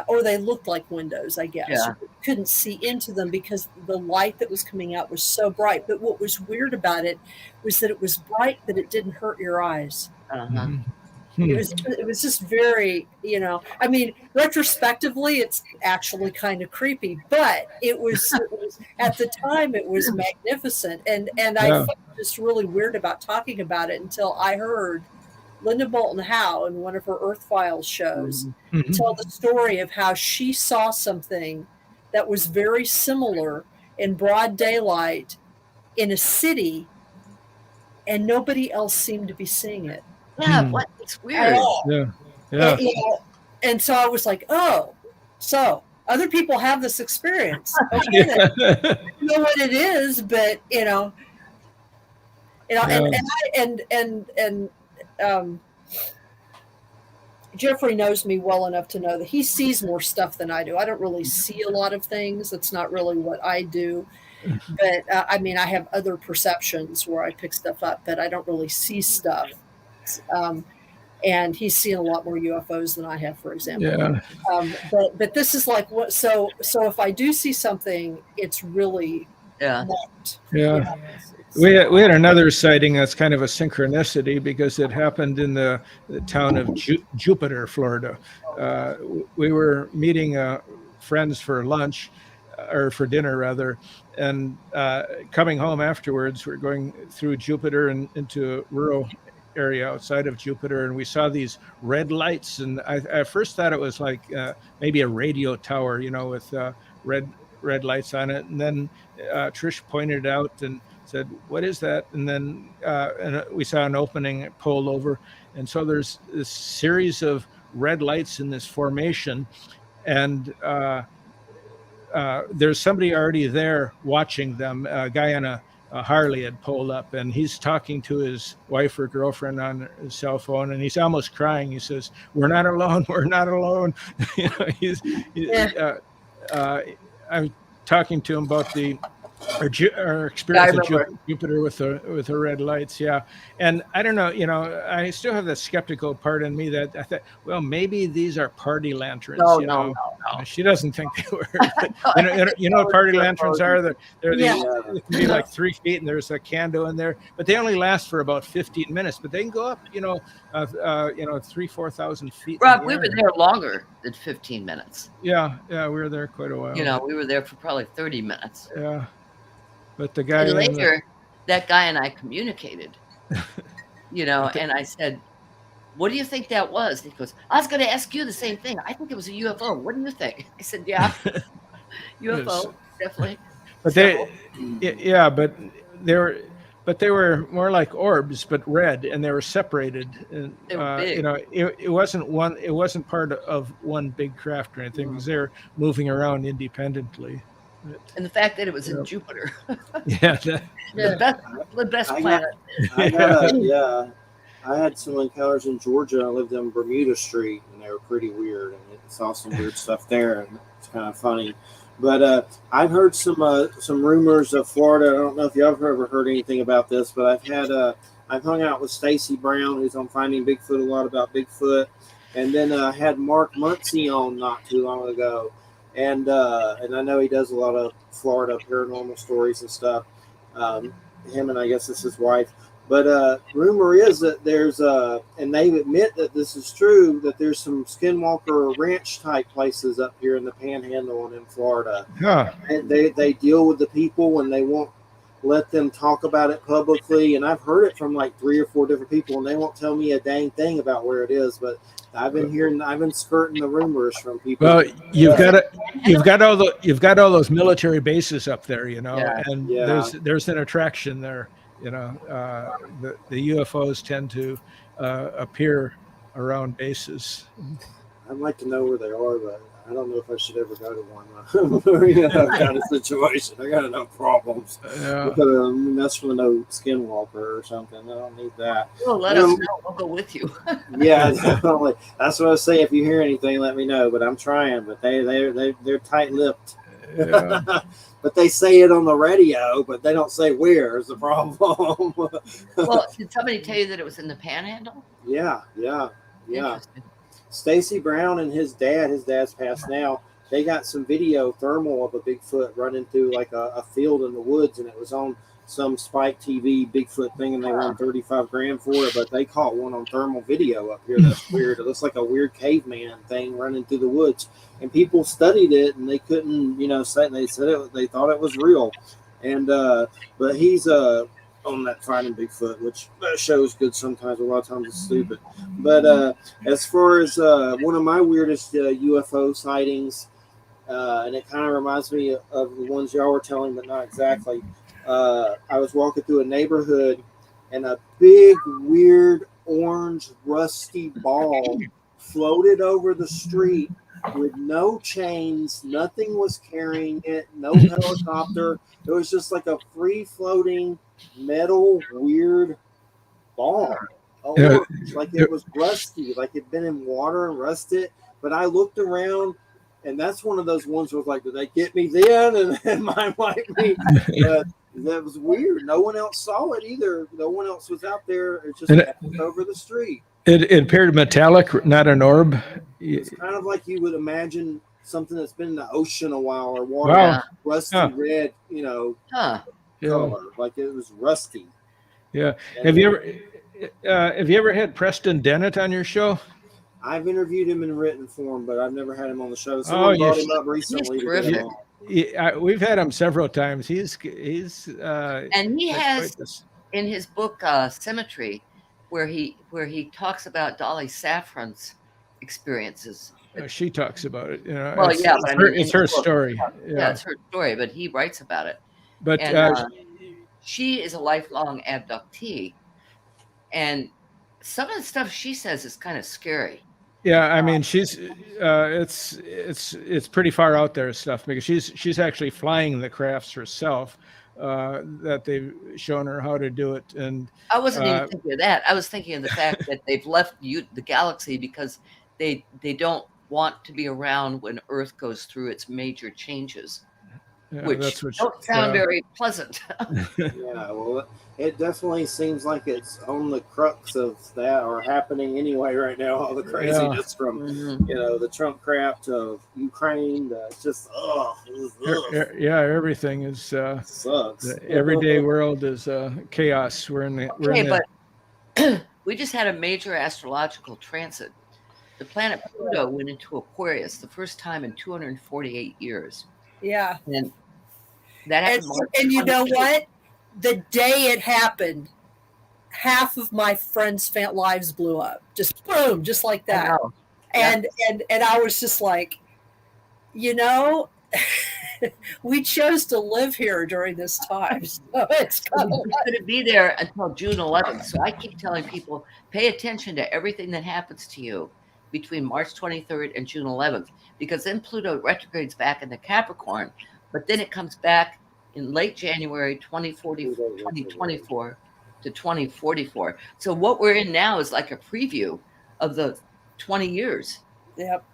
or they looked like windows, I guess. Yeah. You couldn't see into them because the light that was coming out was so bright. But what was weird about it was that it was bright, but it didn't hurt your eyes. Uh-huh. It was just very, retrospectively, it's actually kind of creepy, but it was at the time, it was magnificent. And I felt just really weird about talking about it until I heard Linda Moulton Howe in one of her Earth Files shows tell the story of how she saw something that was very similar in broad daylight in a city, and nobody else seemed to be seeing it. Yeah, what? It's weird. Yeah. And so I was like, oh, so other people have this experience. Okay, I don't know what it is, but Jeffrey knows me well enough to know that he sees more stuff than I do. I don't really see a lot of things. That's not really what I do. But I have other perceptions where I pick stuff up, but I don't really see stuff. And he's seen a lot more UFOs than I have, for example. Yeah. But this is like what? So if I do see something, it's really marked. Yeah. We had another sighting that's kind of a synchronicity, because it happened in the town of Jupiter, Florida. We were meeting friends for lunch, or for dinner rather, and coming home afterwards, we're going through Jupiter and into a rural area outside of Jupiter, and we saw these red lights, and I first thought it was like maybe a radio tower, with red lights on it, and then Trish pointed out and said, "What is that?" And then we saw an opening, it pulled over, and so there's this series of red lights in this formation, and there's somebody already there watching them. A guy on a Harley had pulled up, and he's talking to his wife or girlfriend on his cell phone, and he's almost crying. He says, "We're not alone. We're not alone." I'm talking to him about our experience at Jupiter with the red lights. Yeah. And I don't know, I still have the skeptical part in me that I thought, well, maybe these are party lanterns. No. She doesn't think they were. But, what party lanterns are? They're these, it can be like 3 feet, and there's a candle in there, but they only last for about 15 minutes, but they can go up, 3,000-4,000 feet. Rob, we were there longer than 15 minutes. Yeah. We were there quite a while. We were there for probably 30 minutes. Yeah. But the guy later, that guy and I communicated, and I said, "What do you think that was?" And he goes, "I was going to ask you the same thing. I think it was a UFO. What do you think?" I said, "Yeah, UFO, definitely." But they were more like orbs, but red, and they were separated. And, they were big. It wasn't part of one big craft or anything, because they're moving around independently. And the fact that it was in Jupiter. The best planet. I had some encounters in Georgia. I lived on Bermuda Street, and they were pretty weird. And I saw some weird stuff there, and it's kind of funny. But I've heard some rumors of Florida. I don't know if y'all have ever heard anything about this, but I've hung out with Stacy Brown, who's on Finding Bigfoot, a lot about Bigfoot, and then I had Mark Muncy on not too long ago. And I know he does a lot of Florida paranormal stories and stuff. Him and I guess it's his wife. But rumor is that there's and they admit that this is true, that there's some skinwalker ranch type places up here in the Panhandle and in Florida. Huh. And they deal with the people and they won't let them talk about it publicly. And I've heard it from like 3 or 4 different people, and they won't tell me a dang thing about where it is. But I've been skirting the rumors from people. Well, you've got all those military bases up there, you know, and there's an attraction there. You know, the UFOs tend to appear around bases. I'd like to know where they are, but I don't know if I should ever go to one. Kind of situation. I got enough problems. Yeah. Mess with no skinwalker or something. I don't need that. Well, let us know. We'll go with you. Yeah, definitely. That's what I say. If you hear anything, let me know. But I'm trying. But they're tight-lipped. Yeah. But they say it on the radio, but they don't say where is the problem. Well, did somebody tell you that it was in the Panhandle? Yeah. Stacy Brown and his dad's passed now. They got some video thermal of a Bigfoot running through like a field in the woods, and it was on some Spike TV Bigfoot thing, and they won $35,000 for it. But they caught one on thermal video up here. That's weird. It looks like a weird caveman thing running through the woods, and people studied it, and they couldn't, say. They said they thought it was real, and but he's on that Finding Bigfoot, which shows good sometimes. A lot of times it's stupid. But as far as one of my weirdest UFO sightings, and it kind of reminds me of the ones y'all were telling, but not exactly. I was walking through a neighborhood, and a big, weird, orange, rusty ball floated over the street with no chains. Nothing was carrying it. No helicopter. It was just like a free-floating metal weird ball. Like it was rusty, like it'd been in water and rusted. But I looked around, and that's one of those ones where like, did they get me then? And mine might be. That was weird. No one else saw it either. No one else was out there. It just passed over the street. It appeared metallic, not an orb. It's kind of like you would imagine something that's been in the ocean a while or water, rusty red, color. Like it was rusty. Yeah. Have you ever had Preston Dennett on your show? I've interviewed him in written form, but I've never had him on the show. Someone brought him up recently. We've had him several times. He's and he has in his book Symmetry, where he talks about Dolly Saffron's experiences. She talks about it. Well, it's her story. Yeah, it's her story, but he writes about it. But she is a lifelong abductee, and some of the stuff she says is kind of scary. Yeah, I mean, she's it's pretty far out there stuff, because she's actually flying the crafts herself. That they've shown her how to do it, and I wasn't even thinking of that. I was thinking of the fact that they've left the galaxy because they don't want to be around when Earth goes through its major changes, which don't sound very pleasant. Yeah, well, it definitely seems like it's on the crux of that, or happening anyway right now. All the craziness from the Trump crap to Ukraine, just everything is sucks. The everyday world is chaos. But we just had a major astrological transit. The planet Pluto went into Aquarius the first time in 248 years. Yeah. And that happened. And you know what? The day it happened, half of my friends' lives blew up. Just boom, just like that. And I was just like, we chose to live here during this time. So it's kind of going to be there until June 11th. So I keep telling people, pay attention to everything that happens to you between March 23rd and June 11th, because then Pluto retrogrades back into Capricorn, but then it comes back in late January 2024 to 2044. So what we're in now is like a preview of the 20 years. Yep.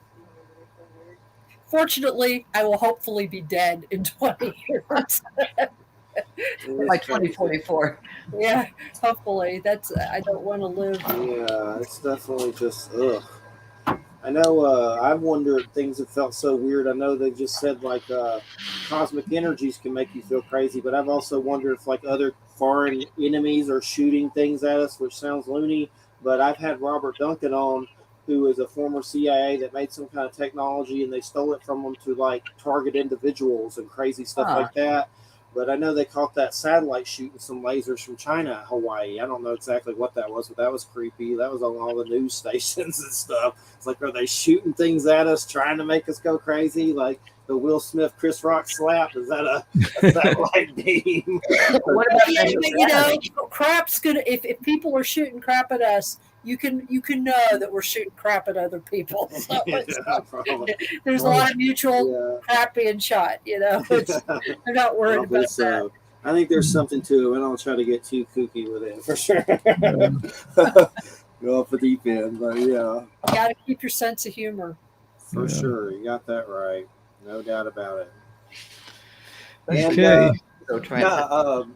Fortunately, I will hopefully be dead in 20 years. By 2044. Yeah, hopefully. I don't want to live. Yeah, it's definitely just, ugh. I know I've wondered things that felt so weird. I know they just said like cosmic energies can make you feel crazy, but I've also wondered if like other foreign enemies are shooting things at us, which sounds loony. But I've had Robert Duncan on, who is a former CIA that made some kind of technology and they stole it from them to like target individuals and crazy stuff like that. But I know they caught that satellite shooting some lasers from China at Hawaii. I don't know exactly what that was, but that was creepy. That was on all the news stations and stuff. It's like, are they shooting things at us, trying to make us go crazy? Like the Will Smith Chris Rock slap? Is that a satellite beam? What about You know, crap's gonna. If people are shooting crap at us, you can know that we're shooting crap at other people. So there's a lot of mutual crap being shot. You know, they're not worried about that. I think there's something to it. I don't try to get too kooky with it for sure. Go off the deep end, but yeah, you got to keep your sense of humor. For sure, you got that right. No doubt about it. Okay. And,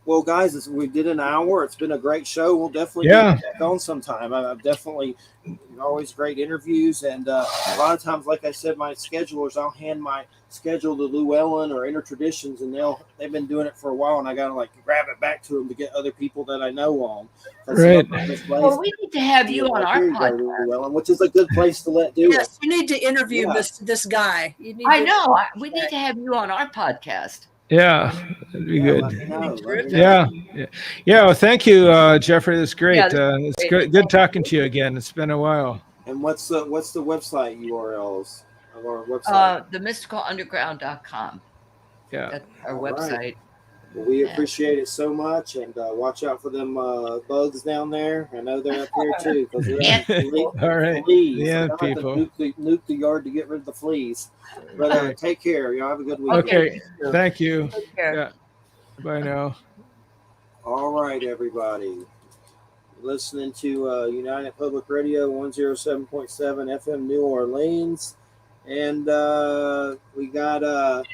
well, guys, we did an hour. It's been a great show. We'll definitely get back on sometime. I've definitely always great interviews. And a lot of times, like I said, my schedulers, I'll hand my schedule to Llewellyn or Intertraditions, and they've been doing it for a while, and I got to like grab it back to them to get other people that I know on. Right. Well, we need to have you on our podcast, Llewellyn, which is a good place to let do it. Yes, you need to interview this guy. We need to have you on our podcast. Yeah, that'd be good. Yeah. Well, thank you, Jeffrey. That's great. It's good talking to you again. It's been a while. And what's the website URLs of our website? themysticalunderground.com. Yeah, that's our website. Right. Well, we appreciate it so much, and watch out for them bugs down there. I know they're up here too. All right, fleas. People. Nuke the yard to get rid of the fleas. But take care. Y'all have a good week. Okay, thank you. Yeah. Bye now. All right, everybody. Listening to United Public Radio 107.7 FM New Orleans, and we got.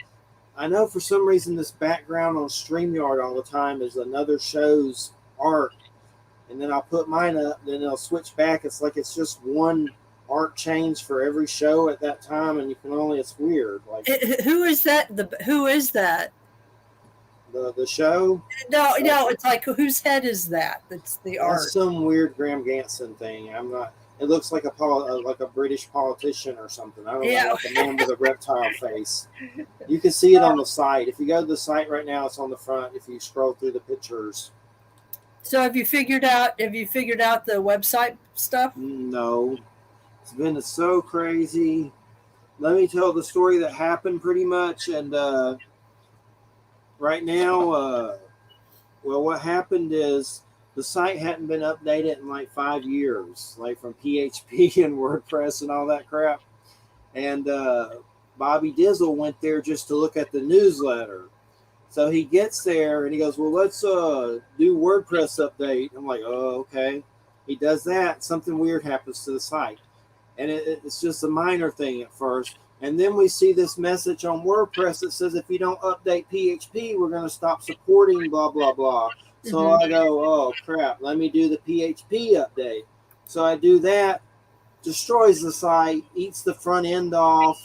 I know for some reason this background on StreamYard all the time is another show's art, and then I'll put mine up, then it'll switch back. It's like it's just one art change for every show at that time, and you can only, it's weird. Like who is that? Who is that? The show? No, it's like whose head is that? That's the art. That's some weird Graham Ganson thing. I'm not. It looks like a British politician or something. I don't know, like a man with a reptile face. You can see it on the site. If you go to the site right now, it's on the front. If you scroll through the pictures. So have you figured out the website stuff? No, it's been so crazy. Let me tell the story that happened pretty much. And right now, what happened is, the site hadn't been updated in like 5 years, like from PHP and WordPress and all that crap. And Bobby Dizzle went there just to look at the newsletter. So he gets there and he goes, well, let's do WordPress update. I'm like, oh, okay. He does that. Something weird happens to the site. And it's just a minor thing at first. And then we see this message on WordPress that says, if you don't update PHP, we're going to stop supporting blah, blah, blah. So I go, oh, crap, let me do the PHP update. So I do that, destroys the site, eats the front end off,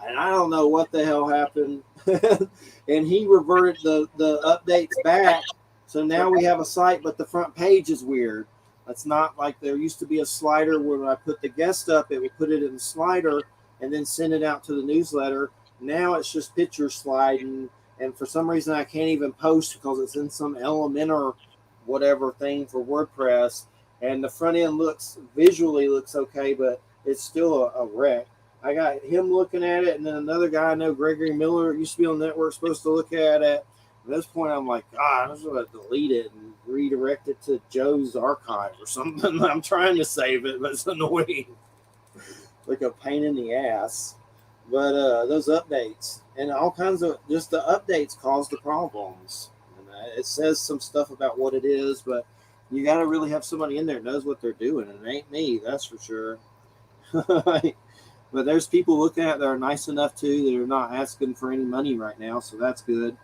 and I don't know what the hell happened. And he reverted the updates back. So now we have a site, but the front page is weird. It's not like there used to be a slider where when I put the guest up, it would put it in the slider and then send it out to the newsletter. Now it's just picture sliding. And for some reason, I can't even post because it's in some Elementor whatever thing for WordPress. And the front end visually looks okay, but it's still a wreck. I got him looking at it, and then another guy I know, Gregory Miller, used to be on the network, supposed to look at it. At this point, I'm like, God, I'm just going to delete it and redirect it to Joe's archive or something. I'm trying to save it, but it's annoying. Like a pain in the ass. But those updates and all kinds of just the updates cause the problems. And it says some stuff about what it is, but you got to really have somebody in there that knows what they're doing. And it ain't me, that's for sure. But there's people looking at it that are nice enough too. They're not asking for any money right now, so that's good.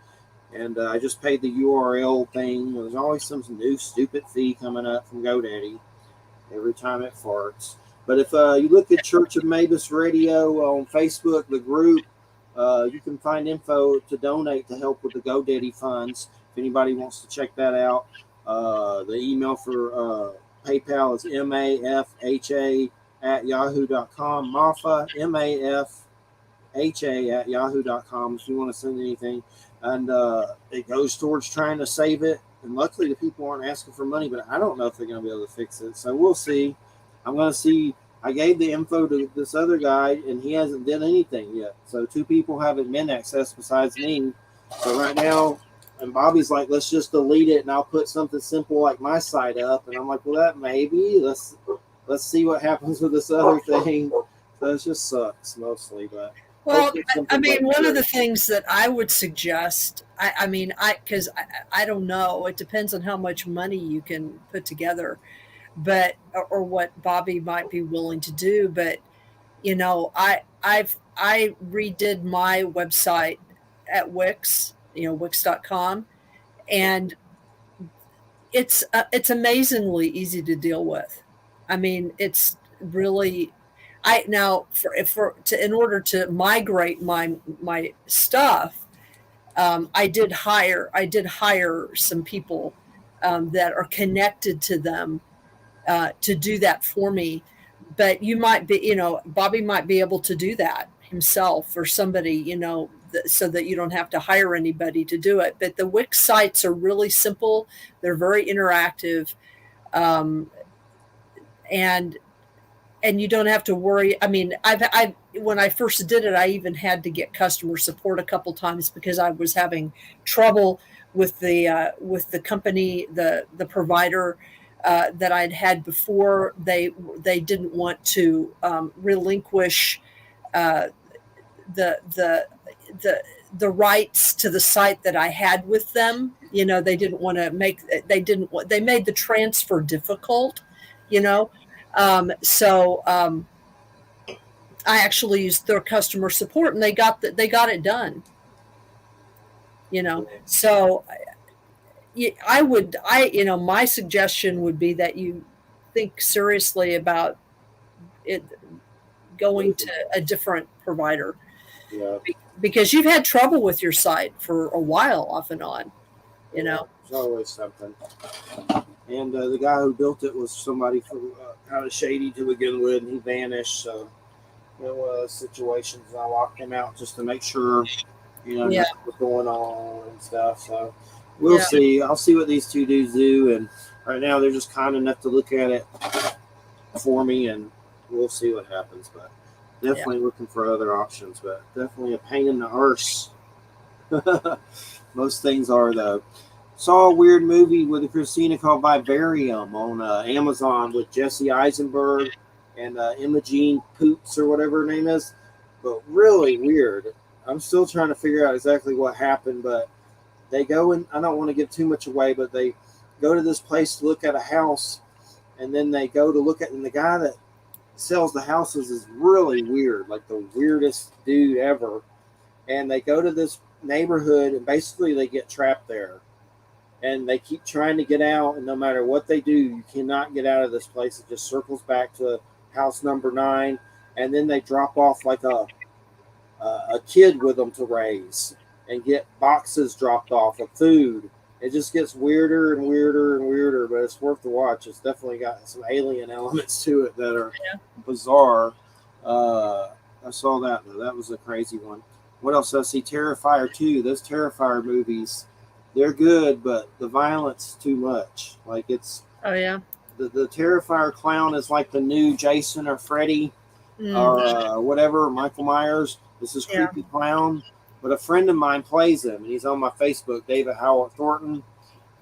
And I just paid the URL thing. There's always some new stupid fee coming up from GoDaddy every time it farts. But if you look at Church of Mabus Radio on Facebook, the group, you can find info to donate to help with the GoDaddy funds. If anybody wants to check that out, the email for PayPal is mafha@yahoo.com. Mafha, mafha@yahoo.com if you want to send anything. And it goes towards trying to save it. And luckily, the people aren't asking for money, but I don't know if they're going to be able to fix it. So we'll see. I'm going to see. I gave the info to this other guy, and he hasn't done anything yet. So 2 people haven't been accessed besides me. So right now, and Bobby's like, let's just delete it, and I'll put something simple like my site up. And I'm like, well, that maybe. Let's see what happens with this other thing. So it just sucks mostly, but. Well, I mean, one of the things that I would suggest, because I don't know, it depends on how much money you can put together, but or what Bobby might be willing to do. But I redid my website at Wix, Wix.com, and it's amazingly easy to deal with. I mean, it's really. In order to migrate my stuff, I did hire some people that are connected to them to do that for me. But you might be, Bobby might be able to do that himself or somebody, so that you don't have to hire anybody to do it. But the Wix sites are really simple; they're very interactive, and you don't have to worry. I mean, I when I first did it, I even had to get customer support a couple times because I was having trouble with the company, the provider that I'd had before. They didn't want to relinquish the rights to the site that I had with them. They didn't want to they made the transfer difficult. I actually used their customer support, and they got it done. So my suggestion would be that you think seriously about it going to a different provider. Yeah. Because you've had trouble with your site for a while, off and on. There's always something. And the guy who built it was somebody from kind of shady to begin with, and he vanished. So, one of those situations, I locked him out just to make sure, nothing was going on and stuff. So, we'll see. I'll see what these 2 dudes do. And right now, they're just kind enough to look at it for me, and we'll see what happens. But definitely looking for other options, but definitely a pain in the arse. Most things are, though. Saw a weird movie with a Christina called Vivarium on Amazon with Jesse Eisenberg and Imogene Poots or whatever her name is, but really weird. I'm still trying to figure out exactly what happened, but they go in. I don't want to give too much away, but they go to this place to look at a house, and then they go to look at, and the guy that sells the houses is really weird, like the weirdest dude ever. And they go to this neighborhood, and basically they get trapped there. And they keep trying to get out, and no matter what they do, you cannot get out of this place. It just circles back to house number 9, and then they drop off like a kid with them to raise and get boxes dropped off of food. It just gets weirder and weirder and weirder, but it's worth the watch. It's definitely got some alien elements to it that are bizarre. I saw that, though. That was a crazy one. What else? I see Terrifier 2. Those Terrifier movies, they're good, but the violence too much. Like it's the Terrifier clown is like the new Jason or Freddy or whatever, Michael Myers. This is creepy clown, but a friend of mine plays him, and he's on my Facebook, David Howard Thornton,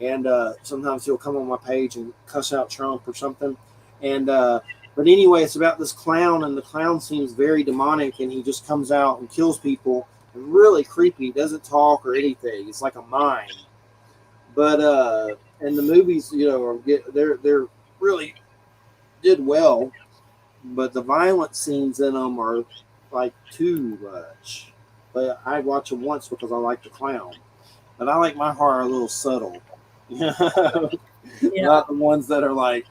and sometimes he'll come on my page and cuss out Trump or something. And but anyway, it's about this clown, and the clown seems very demonic, and he just comes out and kills people. And really creepy. He doesn't talk or anything. It's like a mime. But and the movies, they're really did well, but the violent scenes in them are like too much. But I watch them once because I like the clown. But I like my horror a little subtle. Not the ones that are like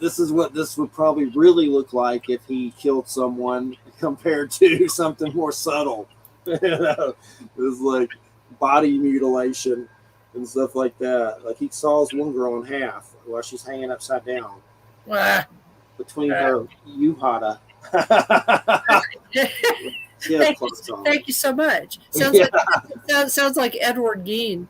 this is what this would probably really look like if he killed someone compared to something more subtle. You know, it was like body mutilation and stuff like that. Like he saws one girl in half while she's hanging upside down between her yuhata. Thank you so much. Sounds like Edward Gein.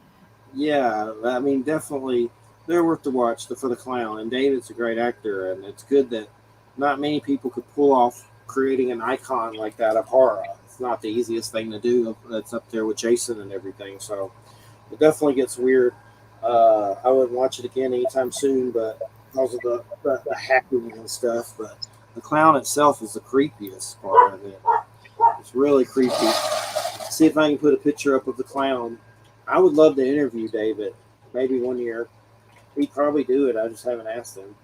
Yeah, I mean, definitely they're worth to watch for the clown. And David's a great actor, and it's good that not many people could pull off creating an icon like that of horror. It's not the easiest thing to do. That's up there with Jason and everything. So it definitely gets weird. I wouldn't watch it again anytime soon, but because of the hacking and stuff. But the clown itself is the creepiest part of it. It's really creepy. See if I can put a picture up of the clown. I would love to interview David, maybe one year. He'd probably do it. I just haven't asked him.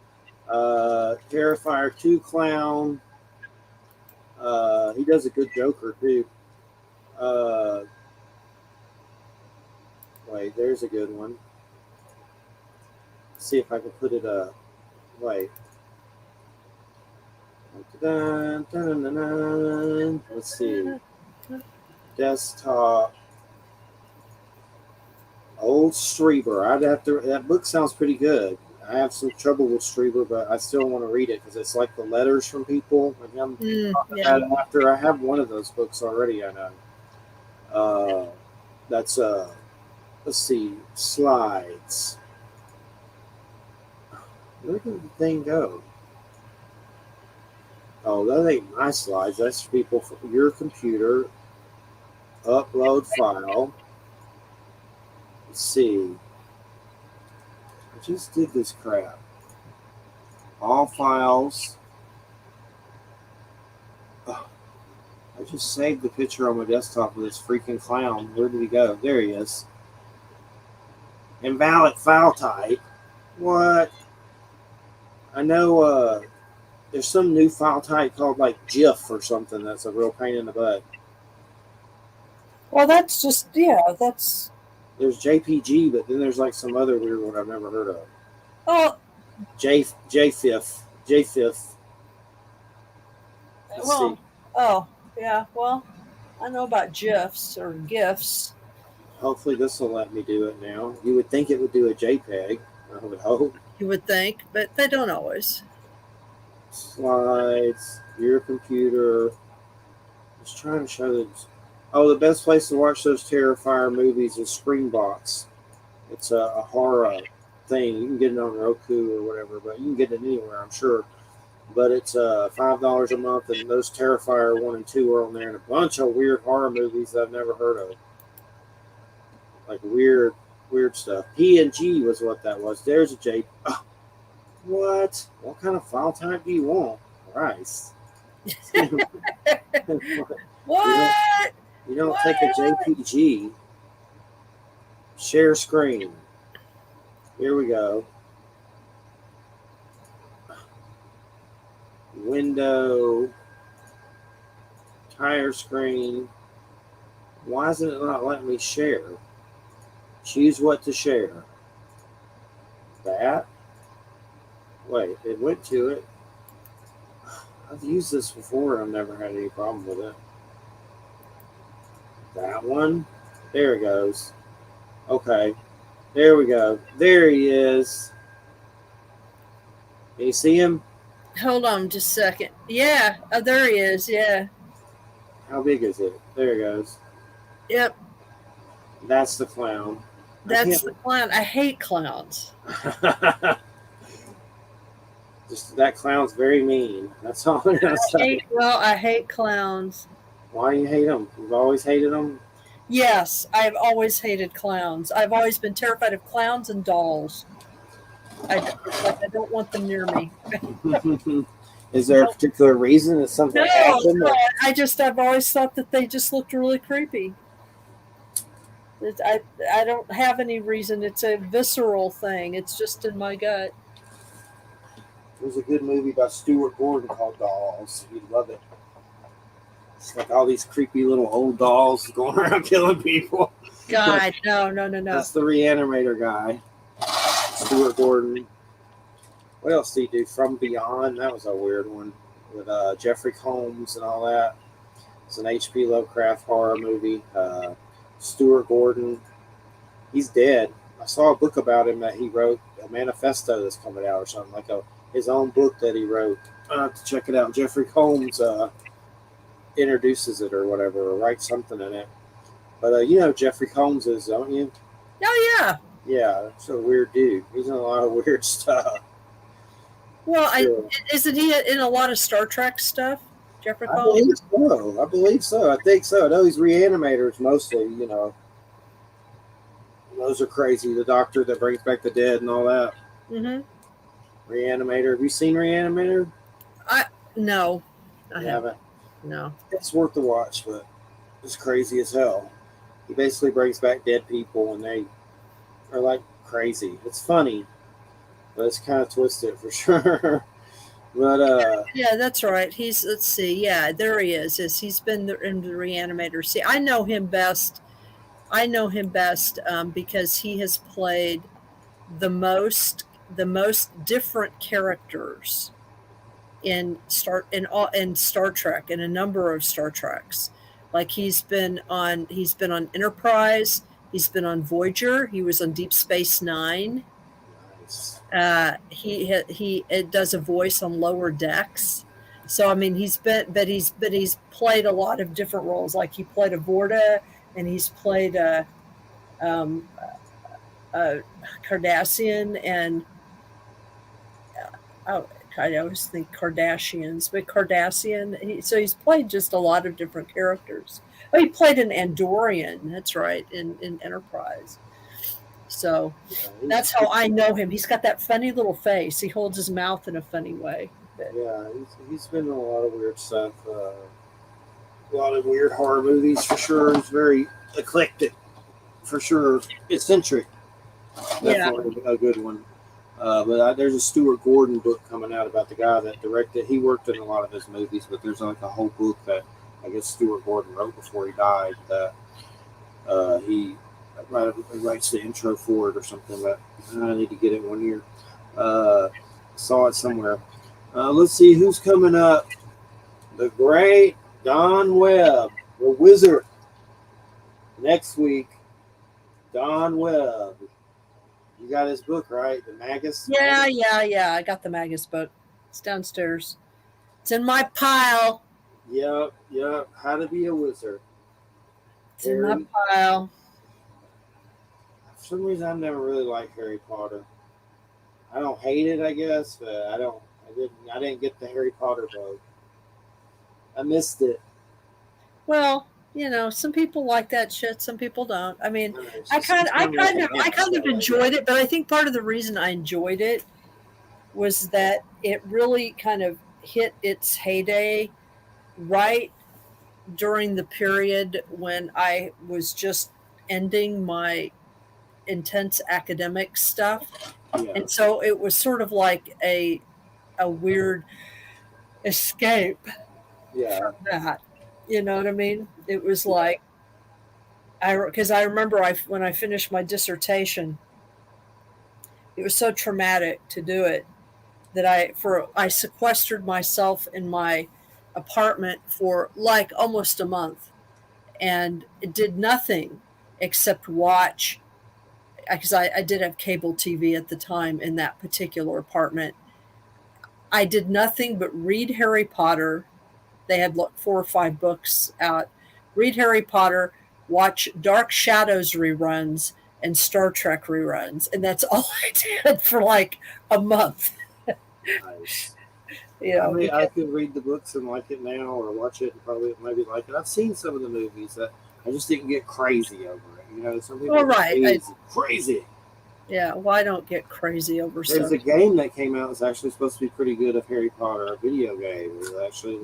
Terrifier 2 clown. He does a good Joker too. Wait, there's a good one. See if I can put it up. Wait. Let's see. Desktop. Old Strieber. I'd have to. That book sounds pretty good. I have some trouble with Strieber, but I still want to read it because it's like the letters from people. After I have one of those books already, I know. That's let's see, slides. Where did the thing go? Oh, that ain't my slides. That's people from your computer. Upload file. Let's see. I just did this crap. All files. Oh, I just saved the picture on my desktop of this freaking clown. Where did he go? There he is. Invalid file type. What? I know there's some new file type called like GIF or something that's a real pain in the butt. Well, that's just, that's... There's JPG, but then there's like some other weird one I've never heard of. Oh. JFIF. Well, oh, yeah, well, I know about GIFs or GIFs. Hopefully this will let me do it now. You would think it would do a JPEG, I would hope. You would think, but they don't always. Slides, your computer. Just trying to show this. Oh, the best place to watch those Terrifier movies is Screenbox. It's a horror thing. You can get it on Roku or whatever, but you can get it anywhere, I'm sure. But it's $5 a month, and those Terrifier 1 and 2 are on there, and a bunch of weird horror movies I've never heard of. Like weird stuff. P&G was what that was. There's a J. Oh, what? What kind of file type do you want? Christ. What? You don't take a JPG. Share screen. Here we go. Window. Tire screen. Why isn't it not letting me share? Choose what to share. That. Wait, it went to it. I've used this before and I've never had any problem with it. That one. There it goes. Okay. There we go. There he is. Can you see him? Hold on just a second. Yeah. Oh, there he is. Yeah. How big is it? There it goes. Yep. That's the clown. That's the clown. I hate clowns. Just that clown's very mean. That's all I'm gonna say. I hate clowns. Why do you hate them? You've always hated them? Yes, I've always hated clowns. I've always been terrified of clowns and dolls. I don't want them near me. Is there a particular reason that something happened? No, I've always thought that they just looked really creepy. I don't have any reason. It's a visceral thing. It's just in my gut. There's a good movie by Stuart Gordon called Dolls. You'd love it. It's like all these creepy little old dolls going around killing people. God, no. That's the Reanimator guy, Stuart Gordon. What else did he do? From Beyond. That was a weird one with Jeffrey Combs and all that. It's an H.P. Lovecraft horror movie. Stuart Gordon. He's dead. I saw a book about him that he wrote, a manifesto that's coming out or something, like his own book that he wrote. I have to check it out. Jeffrey Combs introduces it or whatever, or writes something in it. But you know who Jeffrey Combs is, don't you? Oh yeah. Yeah, he's a weird dude. He's in a lot of weird stuff. Well, Sure. isn't he in a lot of Star Trek stuff? Jeffrey I Combs. believe so. I think so. I know he's reanimators mostly. You know, those are crazy. The doctor that brings back the dead and all that. Mm-hmm. Reanimator. Have you seen Reanimator? No, I You haven't. haven't. No. It's worth the watch, but it's crazy as hell. He basically brings back dead people, and they are like crazy. It's funny, but it's kind of twisted for sure. But Yeah, that's right. Let's see. Yeah, there he is. He's been in the Reanimator. See, I know him best. Because he has played the most different characters in Star Trek, in a number of Star Treks. Like he's been on Enterprise. He's been on Voyager. He was on Deep Space Nine. nice. He does a voice on Lower Decks. So I mean, he's played a lot of different roles. Like he played a Vorta, and he's played um, a Cardassian, and I always think Kardashians, but Cardassian. So he's played just a lot of different characters. Oh, he played an Andorian. That's right, in Enterprise. So that's how I know him. He's got that funny little face. He holds his mouth in a funny way. Yeah, he's been in a lot of weird stuff. A lot of weird horror movies for sure. He's very eclectic, for sure. Eccentric. Definitely a good one. But there's a Stuart Gordon book coming out about the guy that directed. He worked in a lot of his movies, but there's like a whole book that I guess Stuart Gordon wrote before he died. That he writes the intro for it or something. But I need to get it one year. Saw it somewhere. Let's see who's coming up. The great Don Webb, the wizard. Next week, Don Webb. You got his book, right? The Magus? Yeah. I got the Magus book. It's downstairs. It's in my pile. Yep. How to be a wizard. It's in my pile. For some reason, I've never really liked Harry Potter. I don't hate it, I guess, but I didn't get the Harry Potter book. I missed it. Well, some people like that shit. Some people don't. I mean, I kind of enjoyed it, but I think part of the reason I enjoyed it was that it really kind of hit its heyday right during the period when I was just ending my intense academic stuff. Yeah. And so it was sort of like a weird escape from that. You know what I mean? It was like, because I remember when I finished my dissertation, it was so traumatic to do it that I sequestered myself in my apartment for like almost a month, and it did nothing except watch, because I did have cable TV at the time in that particular apartment. I did nothing but read Harry Potter. They had 4 or 5 books out. Read Harry Potter, watch Dark Shadows reruns and Star Trek reruns, and that's all I did for like a month. Nice. I mean, I could read the books and like it now, or watch it and probably maybe like it. I've seen some of the movies that I just didn't get crazy over it. Some people crazy. Yeah, well, I don't get crazy over stuff. There's a game that came out that's actually supposed to be pretty good of Harry Potter, a video game. It's actually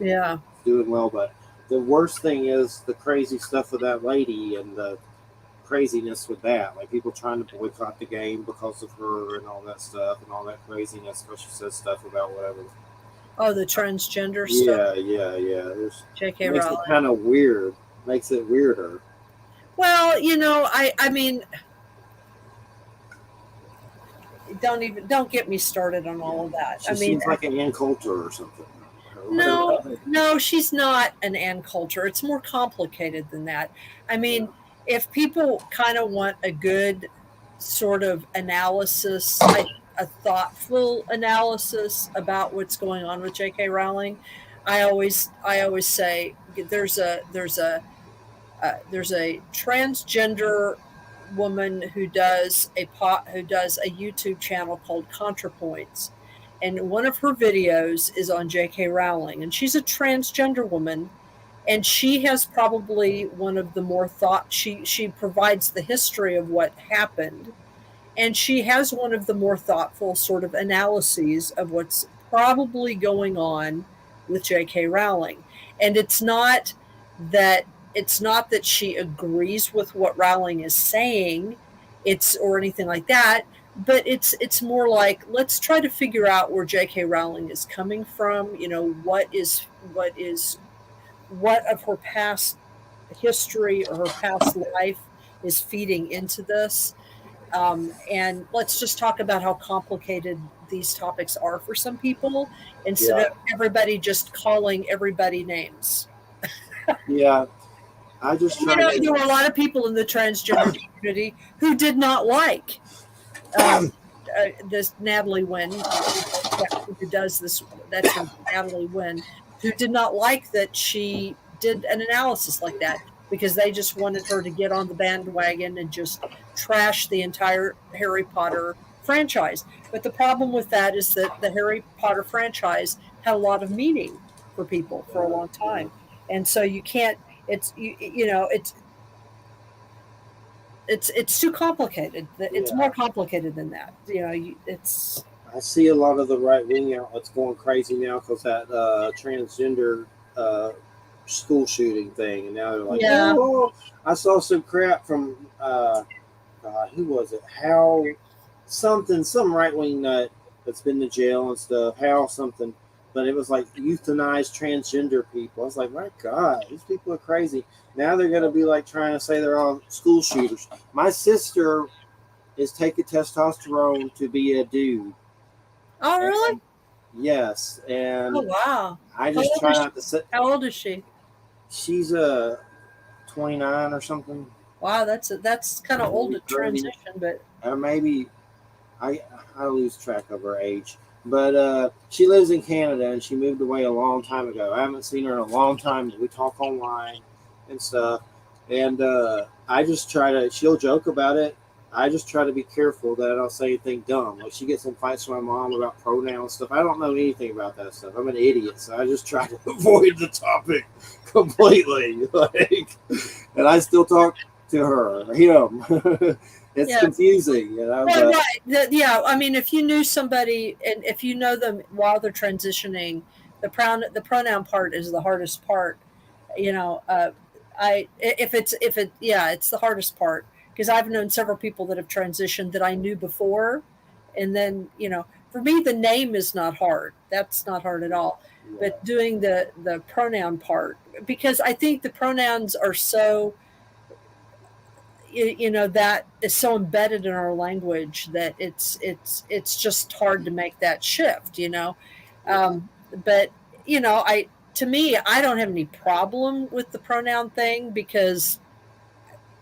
doing well, but the worst thing is the crazy stuff with that lady and the craziness with that. Like people trying to boycott the game because of her and all that stuff and all that craziness because she says stuff about whatever. Oh, the transgender stuff? Yeah. J.K. It makes Rowling. it kind of weird. Makes it weirder. Well, I mean, don't get me started on all of that. She seems like an Ann Coulter or something. No, she's not an Ann Coulter. It's more complicated than that. I mean, if people kind of want a good sort of analysis, a thoughtful analysis about what's going on with J.K. Rowling, I always say there's a transgender woman who does a YouTube channel called ContraPoints, and one of her videos is on J.K. Rowling, and she's a transgender woman, and she has probably one of the more she provides the history of what happened, and she has one of the more thoughtful sort of analyses of what's probably going on with J.K. Rowling. And it's not that she agrees with what Rowling is saying, or anything like that, but it's more like, let's try to figure out where J.K. Rowling is coming from. You know, what of her past history or her past life is feeding into this. And let's just talk about how complicated these topics are for some people, instead of everybody just calling everybody names. Yeah. I just there were a lot of people in the transgender community who did not like this Natalie Wynn, who does this. That's her, Natalie Wynn, who did not like that she did an analysis like that, because they just wanted her to get on the bandwagon and just trash the entire Harry Potter franchise. But the problem with that is that the Harry Potter franchise had a lot of meaning for people for a long time, and so you can't. It's it's too complicated. It's more complicated than that. It's. I see a lot of the right wing outlets going crazy now because that transgender school shooting thing, and now they're like, oh, I saw some crap from who was it? How something, some right wing nut that's been to jail and stuff. How something. But it was like euthanized transgender people. I was like, my God, these people are crazy. Now they're going to be like trying to say they're all school shooters. My sister is taking testosterone to be a dude. Oh, really? And, yes. And oh, wow. I just try not to sit. How old is she? She's 29 or something. Wow, that's kind of old to transition, but maybe I lose track of her age. But she lives in Canada, and she moved away a long time ago. I haven't seen her in a long time. We talk online and stuff. And I just try to, she'll joke about it. I just try to be careful that I don't say anything dumb. Like, she gets in fights with my mom about pronouns stuff. I don't know anything about that stuff. I'm an idiot, so I just try to avoid the topic completely. And I still talk to her, him. It's confusing, Right. I mean, if you knew somebody, and if you know them while they're transitioning, the pronoun part is the hardest part. It's the hardest part, because I've known several people that have transitioned that I knew before, and then for me the name is not hard. That's not hard at all. Yeah. But doing the pronoun part, because I think the pronouns are so. That is so embedded in our language that it's just hard to make that shift. But to me, I don't have any problem with the pronoun thing, because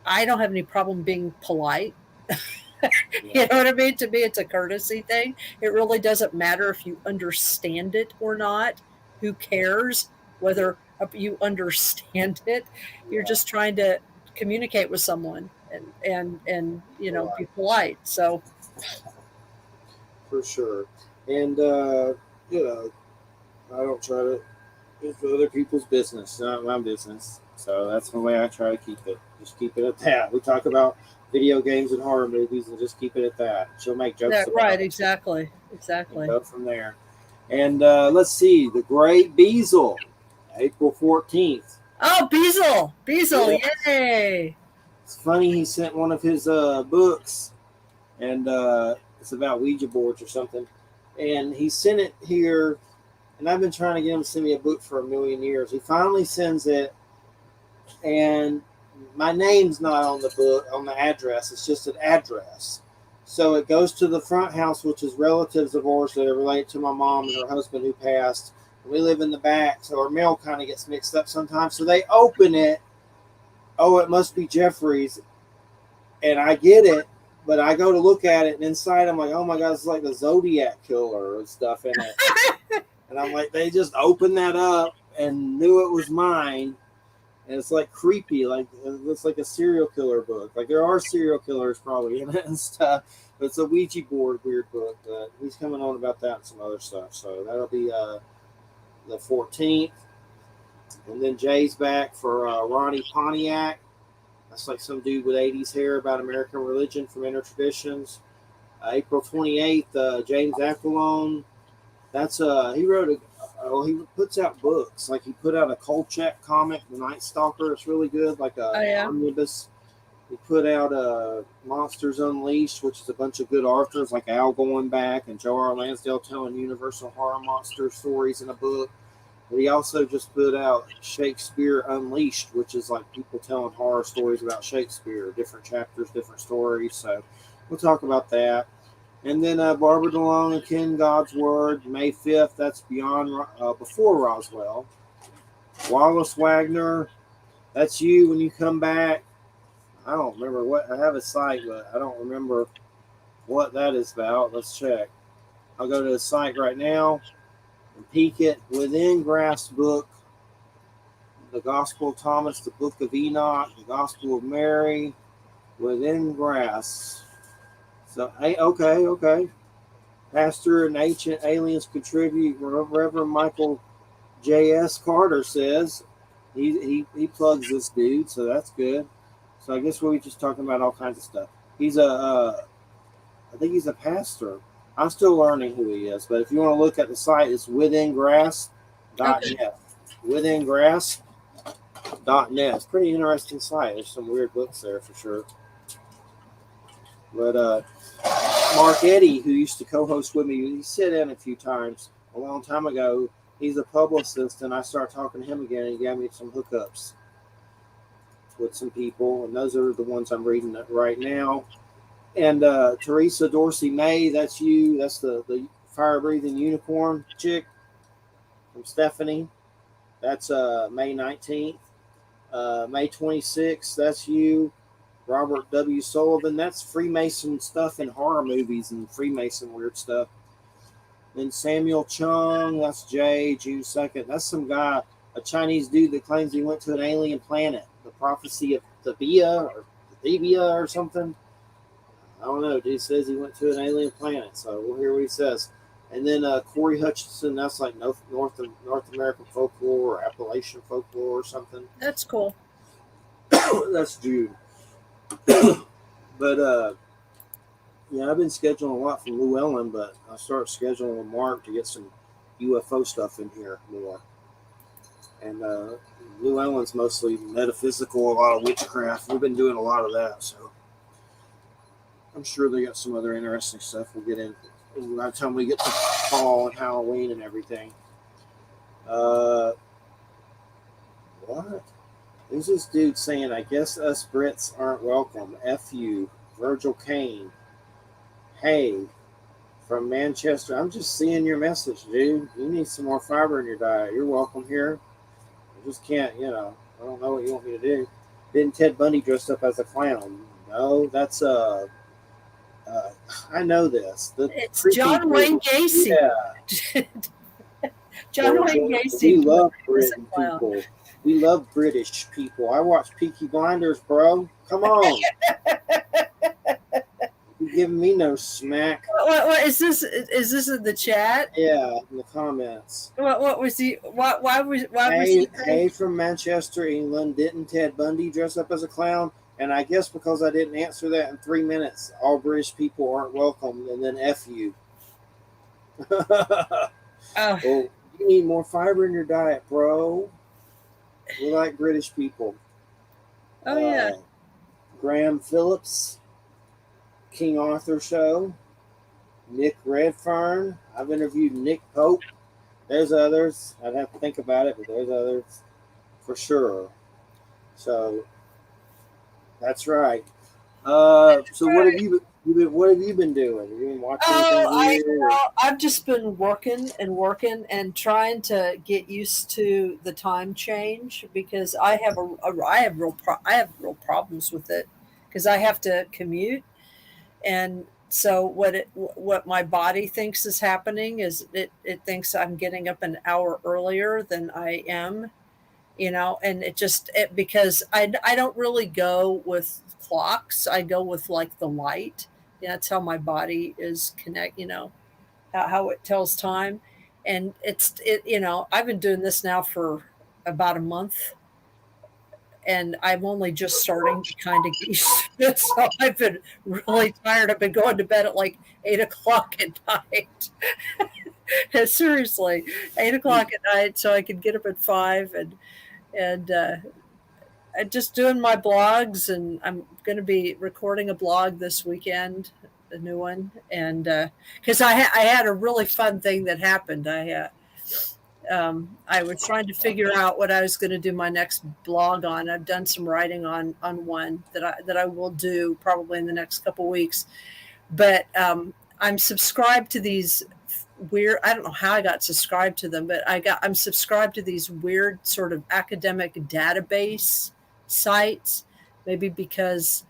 I don't have any problem being polite. You know what I mean? To me, it's a courtesy thing. It really doesn't matter if you understand it or not. Who cares whether you understand it? You're just trying to communicate with someone and be polite. So for sure. And I don't try to, it's other people's business, not my business. So that's the way I try to keep it. Just keep it at that. We talk about video games and horror movies, and just keep it at that. She'll make jokes about right, it. Exactly. Go from there. And let's see, the Great Beazle, April 14th. Oh, Beazle, yay! It's funny, he sent one of his books, and it's about Ouija boards or something. And he sent it here, and I've been trying to get him to send me a book for a million years. He finally sends it, and my name's not on the book, on the address. It's just an address. So it goes to the front house, which is relatives of ours that are related to my mom and her husband who passed. We live in the back, so our mail kind of gets mixed up sometimes. So they open it. Oh, it must be Jeffrey's. And I get it, but I go to look at it, and inside I'm like, oh my God, it's like the Zodiac Killer and stuff in it. And I'm like, they just opened that up and knew it was mine. And it's like creepy, like it looks like a serial killer book. Like there are serial killers probably in it and stuff. But it's a Ouija board weird book. But he's coming on about that and some other stuff. So that'll be the 14th. And then Jay's back for Ronnie Pontiac. That's like some dude with 80s hair about American religion from Inner Traditions. April 28th, James Aquilone. That's he wrote he puts out books. Like he put out a Kolchak comic, The Night Stalker. It's really good, like a omnibus. He put out Monsters Unleashed, which is a bunch of good authors like Al going back and Joe R. Lansdale telling Universal horror monster stories in a book. But he also just put out Shakespeare Unleashed, which is like people telling horror stories about Shakespeare, different chapters, different stories. So we'll talk about that. And then Barbara DeLong and Ken God's Word, May 5th. That's before Roswell. Wallace Wagner, that's you when you come back. I don't remember what. I have a site, but I don't remember what that is about. Let's check. I'll go to the site right now and peek it. Within Grass book, the Gospel of Thomas, the Book of Enoch, the Gospel of Mary, Within Grass. So, okay. Pastor and Ancient Aliens Contribute. Reverend Michael J.S. Carter says he plugs this dude, so that's good. So I guess we're just talking about all kinds of stuff. He's I think he's a pastor. I'm still learning who he is, but if you want to look at the site, it's withingrass.net. Okay. Withingrass.net. It's a pretty interesting site. There's some weird books there for sure. But Mark Eddy, who used to co-host with me, he sat in a few times a long time ago. He's a publicist, and I started talking to him again, and he gave me some hookups with some people, and those are the ones I'm reading right now. And Teresa Dorsey May, that's you. That's the fire-breathing unicorn chick from Stephanie. That's May 19th. May 26th, that's you. Robert W. Sullivan, that's Freemason stuff in horror movies and Freemason weird stuff. Then Samuel Chung, that's Jay, June 2nd. That's some guy, a Chinese dude that claims he went to an alien planet. The Prophecy of Thebia or something. I don't know. Dude says he went to an alien planet, so we'll hear what he says. And then Corey Hutchinson, that's like North American folklore or Appalachian folklore or something. That's cool. That's Jude. But yeah, I've been scheduling a lot from Lou Ellen, but I started scheduling with Mark to get some UFO stuff in here more. And Lou Ellen's mostly metaphysical, a lot of witchcraft. We've been doing a lot of that, so I'm sure they got some other interesting stuff we'll get in by the time we get to fall and Halloween and everything. What? Who's this dude saying, I guess us Brits aren't welcome? F you. Virgil Kane. Hey, from Manchester. I'm just seeing your message, dude. You need some more fiber in your diet. You're welcome here. I just can't, I don't know what you want me to do. Didn't Ted Bundy dress up as a clown? No, that's I know this. It's John Wayne Gacy. Yeah. John Wayne Gacy. We love Britain people. We love British people. I watch Peaky Blinders, bro. Come on. You're giving me no smack. What is this? Is this in the chat? Yeah, in the comments. What was he? Why was he? Hey, hey, from Manchester, England. Didn't Ted Bundy dress up as a clown? And I guess because I didn't answer that in 3 minutes, all British people aren't welcome, and then F you. Well, you need more fiber in your diet, bro. We like British people. Oh, yeah. Graham Phillips, King Arthur Show, Nick Redfern. I've interviewed Nick Pope. There's others. I'd have to think about it, but there's others for sure. So that's right. So what have you What have you been doing? Have you been watching Oh, anything weird? I've just been working and trying to get used to the time change because I have real problems with it because I have to commute, and so what my body thinks is happening is it thinks I'm getting up an hour earlier than I am, and because I don't really go with clocks. I go with like the light. Yeah, that's how my body is how it tells time. And I've been doing this now for about a month, and I'm only just starting to kind of get used to it. So I've been really tired. I've been going to bed at like 8 o'clock at night. Seriously, 8 o'clock at night, so I can get up at 5 and I'm just doing my blogs, and I'm going to be recording a blog this weekend, a new one, and because I had a really fun thing that happened. I was trying to figure out what I was going to do my next blog on. I've done some writing on one that I will do probably in the next couple weeks, but I'm subscribed to these weird. I don't know how I got subscribed to them, but I'm subscribed to these weird sort of academic database sites, maybe because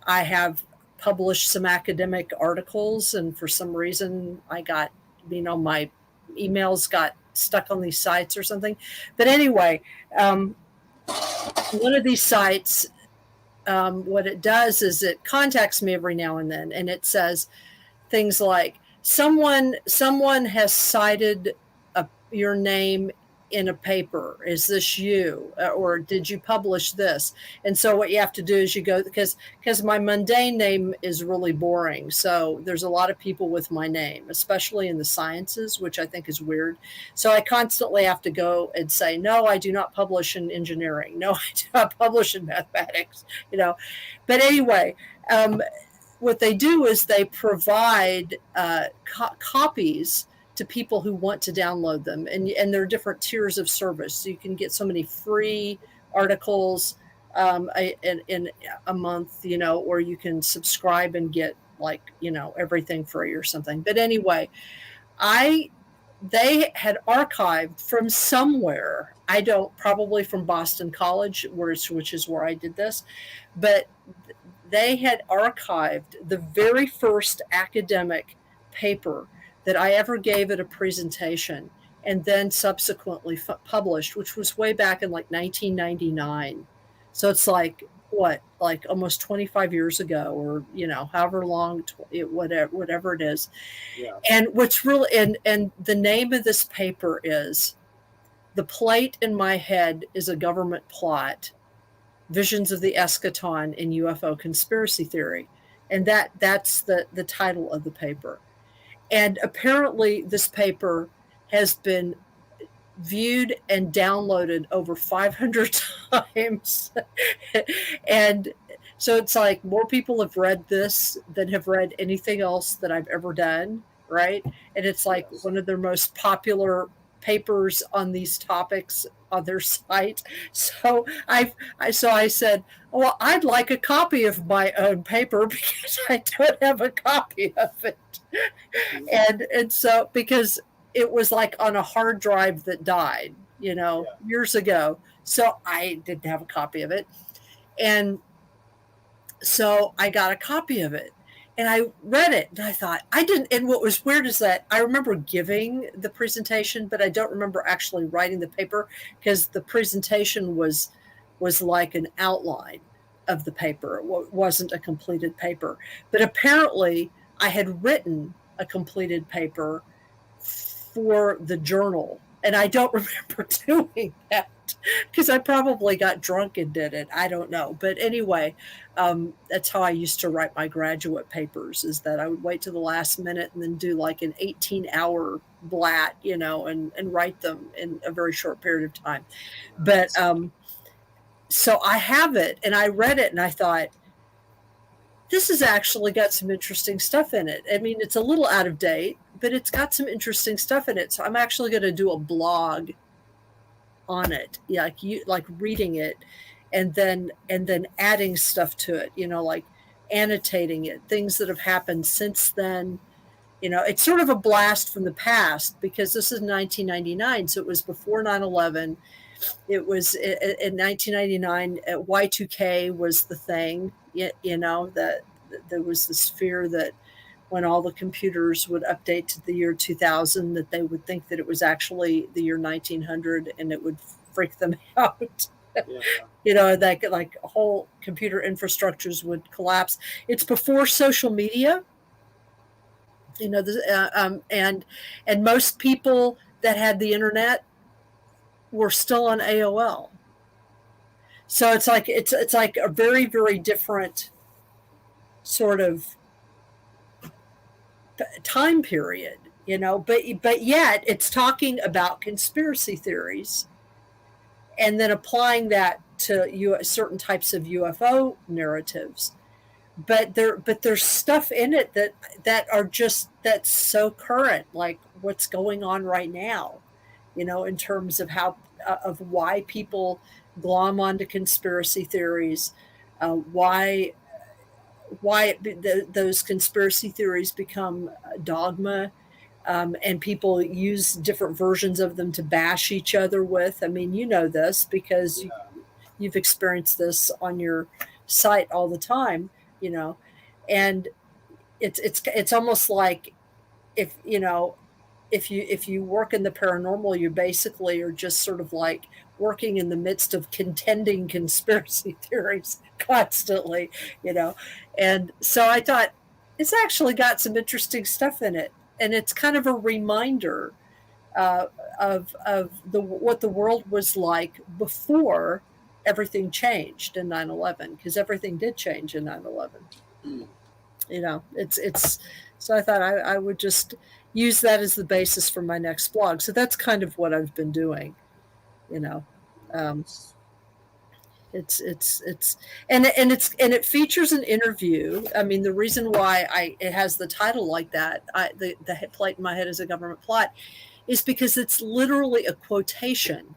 I have published some academic articles, and for some reason I got, my emails got stuck on these sites or something. But anyway, one of these sites, what it does is it contacts me every now and then, and it says things like, someone has cited your name in a paper. Is this you? Or did you publish this? And so what you have to do is you go, because my mundane name is really boring. So there's a lot of people with my name, especially in the sciences, which I think is weird. So I constantly have to go and say, no, I do not publish in engineering. No, I do not publish in mathematics, But anyway, what they do is they provide copies to people who want to download them, and there are different tiers of service. So you can get so many free articles in a month, or you can subscribe and get everything free or something. But anyway, they had archived from somewhere. I don't, probably from Boston College, which is where I did this, but they had archived the very first academic paper that I ever gave at a presentation and then subsequently published, which was way back in like 1999. So it's like almost 25 years ago, or however long, whatever it is. Yeah. And what's really, and the name of this paper is "The Plate in My Head is a Government Plot: Visions of the Eschaton in UFO Conspiracy Theory," and that's the title of the paper. And apparently this paper has been viewed and downloaded over 500 times. And so it's like more people have read this than have read anything else that I've ever done, right? And it's like one of their most popular papers on these topics on their site. So I said, well, I'd like a copy of my own paper because I don't have a copy of it. And so, because it was like on a hard drive that died, years ago. So I didn't have a copy of it. And so I got a copy of it. And I read it and I thought, I didn't. And what was weird is that I remember giving the presentation, but I don't remember actually writing the paper, because the presentation was like an outline of the paper. It wasn't a completed paper. But apparently I had written a completed paper for the journal. And I don't remember doing that because I probably got drunk and did it. I don't know. But anyway, that's how I used to write my graduate papers, is that I would wait to the last minute and then do like an 18-hour blat, and write them in a very short period of time. But so I have it, and I read it and I thought, this has actually got some interesting stuff in it. I mean, it's a little out of date, but it's got some interesting stuff in it. So I'm actually going to do a blog on it, like reading it, and then adding stuff to it. annotating it, things that have happened since then. It's sort of a blast from the past because this is 1999, so it was before 9/11. It was in 1999. Y2K was the thing. That there was this fear that when all the computers would update to the year 2000, that they would think that it was actually the year 1900, and it would freak them out. Yeah. That like whole computer infrastructures would collapse. It's before social media. And most people that had the internet were still on AOL. So it's like a very, very different sort of time period, but yet it's talking about conspiracy theories and then applying that to certain types of UFO narratives. But there's stuff in it that's so current, like what's going on right now, in terms of of why people glom onto conspiracy theories, why those conspiracy theories become dogma, and people use different versions of them to bash each other with. I mean, this because you've experienced this on your site all the time, and it's almost like if you work in the paranormal, you basically are just sort of like working in the midst of contending conspiracy theories constantly, And so I thought it's actually got some interesting stuff in it, and it's kind of a reminder of what the world was like before everything changed in 9/11, because everything did change in 9/11. It's so I thought I would just use that as the basis for my next blog. So that's kind of what I've been doing, it's and it features an interview. I mean, the reason why it has the title like that, the plate in my head is a government plot, is because it's literally a quotation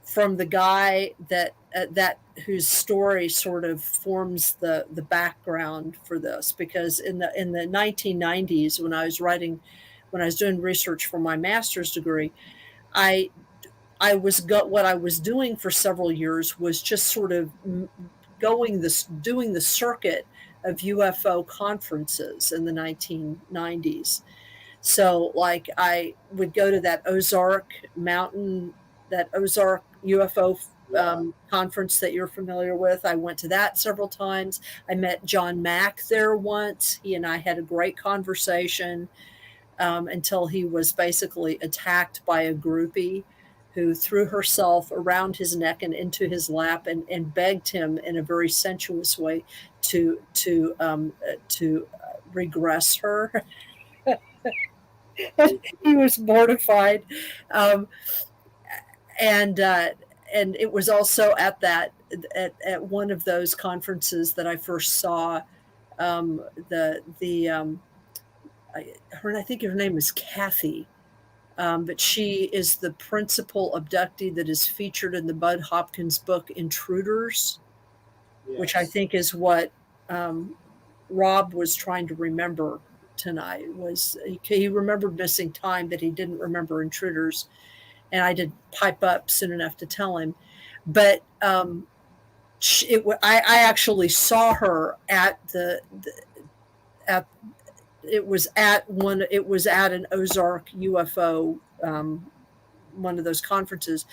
from the guy that whose story sort of forms the background for this. Because in the 1990s, when I was doing research for my master's degree, what I was doing for several years was just sort of doing the circuit of UFO conferences in the 1990s. So like I would go to that Ozark UFO conference that you're familiar with. I went to that several times. I met John Mack there once. He and I had a great conversation until he was basically attacked by a groupie who threw herself around his neck and into his lap and begged him in a very sensuous way to regress her. He was mortified, and it was also at one of those conferences that I first saw I think her name is Kathy, but she is the principal abductee that is featured in the Bud Hopkins book Intruders, which I think is what Rob was trying to remember tonight. Was he remembered Missing Time, but he didn't remember Intruders, and I didn't pipe up soon enough to tell him. But I actually saw her at it was at an Ozark UFO, one of those conferences,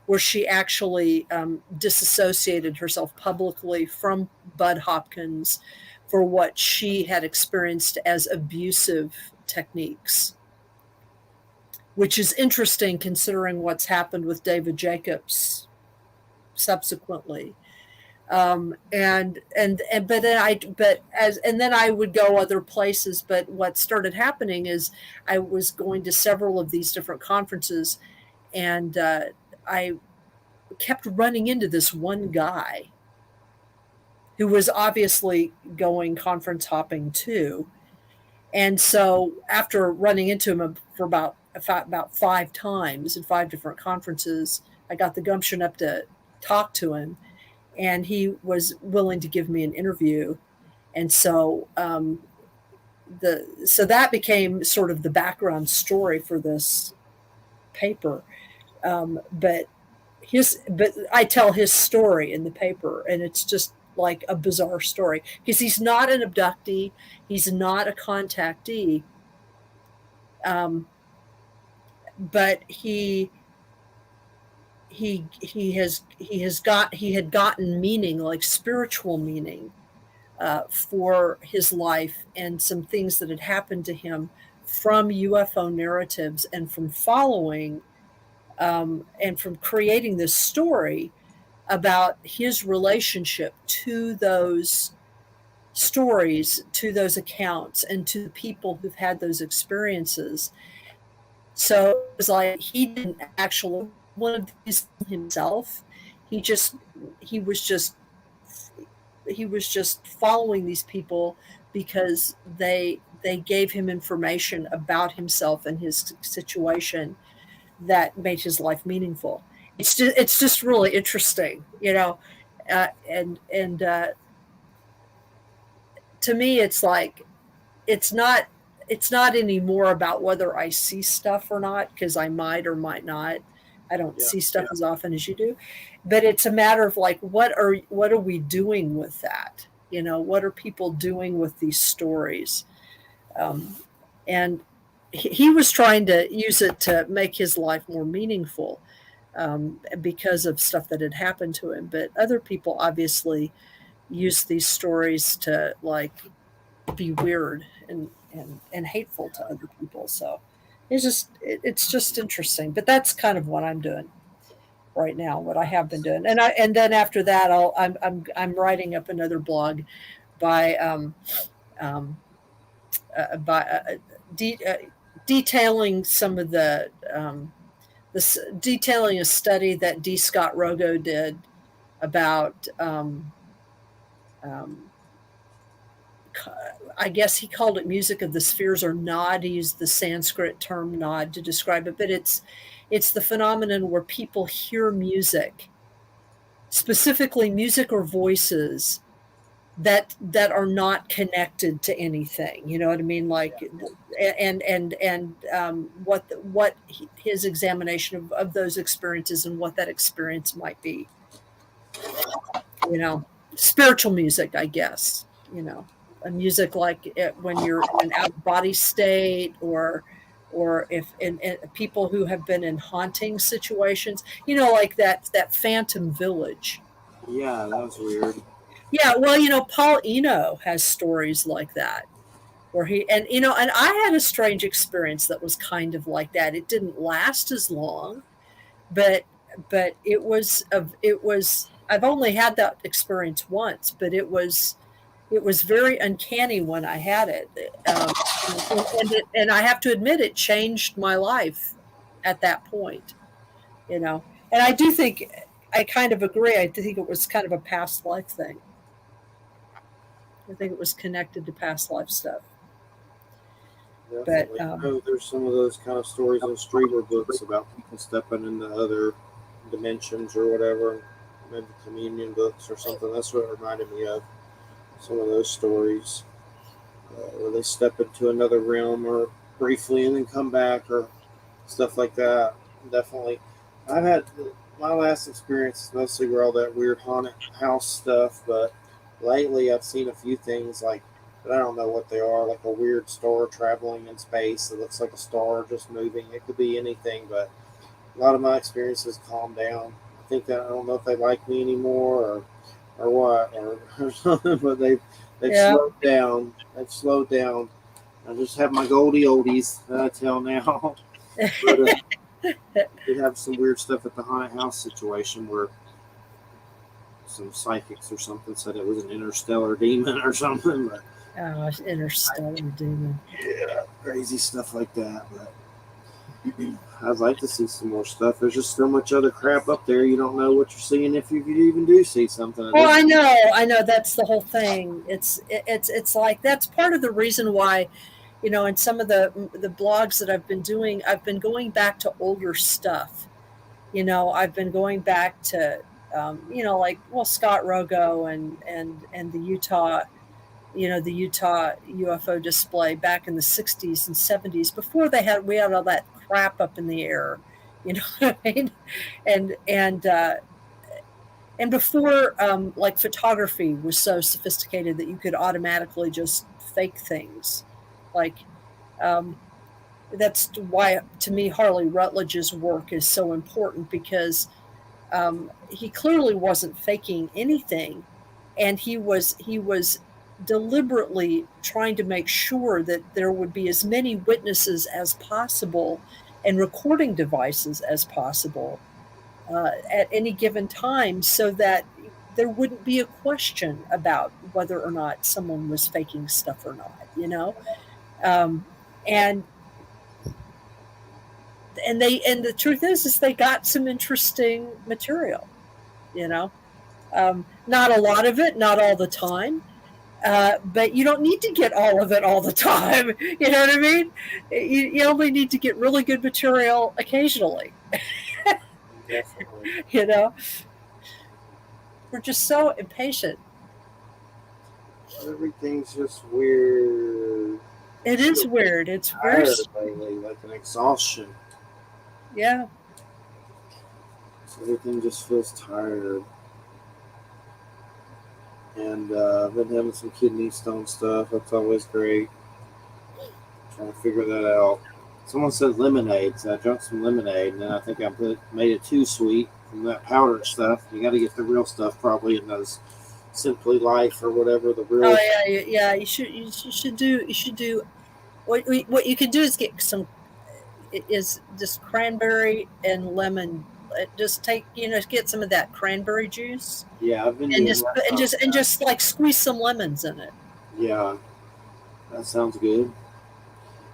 where she actually disassociated herself publicly from Bud Hopkins for what she had experienced as abusive techniques, which is interesting considering what's happened with David Jacobs subsequently. And then I would go other places. But what started happening is I was going to several of these different conferences, and I kept running into this one guy who was obviously going conference hopping too. And so after running into him for about 5 times in 5 different conferences, I got the gumption up to talk to him. And he was willing to give me an interview. And so so that became sort of the background story for this paper. But I tell his story in the paper, and it's just like a bizarre story because he's not an abductee, he's not a contactee, but he had gotten meaning, like spiritual meaning, for his life and some things that had happened to him from UFO narratives and from following and from creating this story about his relationship to those stories, to those accounts, and to the people who've had those experiences. So it was like he didn't actually one of these himself. He just he was just he was just following these people because they gave him information about himself and his situation that made his life meaningful. It's just really interesting, and to me, it's like it's not it's not anymore about whether I see stuff or not, because I might or might not. I don't see stuff as often as you do, but it's a matter of like what are we doing with that? What are people doing with these stories? And he was trying to use it to make his life more meaningful, because of stuff that had happened to him. But other people obviously use these stories to like be weird and hateful to other people. So it's just interesting. But that's kind of what I'm doing right now, what I have been doing. And then after that, I'm writing up another blog by um, by detailing some of detailing a study that D. Scott Rogo did about um, I guess he called it music of the spheres, or nod. He used the Sanskrit term nod to describe it, but it's the phenomenon where people hear music, specifically music or voices that are not connected to anything. You know what I mean? Like, what his examination of those experiences and what that experience might be. Spiritual music, I guess. A music like when you're in an out of body state, or if in people who have been in haunting situations, like that Phantom Village. Yeah, that was weird. Yeah, well, Paul Eno has stories like that, where and I had a strange experience that was kind of like that. It didn't last as long, but it was I've only had that experience once, but it was very uncanny when I had it, and I have to admit it changed my life at that point. And I do think I kind of agree. I think it was kind of a past life thing. I think it was connected to past life stuff. Definitely. But There's some of those kind of stories in streamer books about people stepping into other dimensions or whatever, maybe communion books or something. That's what it reminded me of. Some of those stories where they step into another realm or briefly and then come back or stuff like that. Definitely. I've had my last experience mostly were all that weird haunted house stuff, but lately I've seen a few things like, but I don't know what they are, like a weird star traveling in space. It looks like a star just moving. It could be anything, but a lot of my experiences calm down. I think that I don't know if they like me anymore or what or something, but they've slowed down. They've slowed down. I just have my Goldie oldies that I tell now. But did have some weird stuff at the haunted house situation where some psychics or something said it was an interstellar demon or something. But interstellar demon. Yeah, crazy stuff like that. But I'd like to see some more stuff. There's just so much other crap up there. You don't know what you're seeing if you even do see something. Well, I know. That's the whole thing. It's like that's part of the reason why, in some of the blogs that I've been doing, I've been going back to older stuff. I've been going back to, like Scott Rogo and the Utah the Utah UFO display back in the 60s and 70s before we had all that crap up in the air, you know what I mean? And before like photography was so sophisticated that you could automatically just fake things. Like that's why, to me, Harley Rutledge's work is so important, because he clearly wasn't faking anything, and he was deliberately trying to make sure that there would be as many witnesses as possible and recording devices as possible at any given time, so that there wouldn't be a question about whether or not someone was faking stuff or not, and the truth is they got some interesting material, not a lot of it, not all the time, but you don't need to get all of it all the time. You know what I mean? You only need to get really good material occasionally. Definitely. We're just so impatient. Everything's just weird. It is weird. It's Tired very, lately, like an exhaustion. yeah. So everything just feels tired. And I've been having some kidney stone stuff. That's always great. Trying to figure that out. Someone said lemonade, so I drank some lemonade, and then I think I made it too sweet from that powdered stuff. You got to get the real stuff probably in those Simply Life or whatever the real. Oh yeah. You should do. What you can do is get just cranberry and lemon. Just get some of that cranberry juice. Yeah, I've been and doing just like squeeze some lemons in it. Yeah, that sounds good.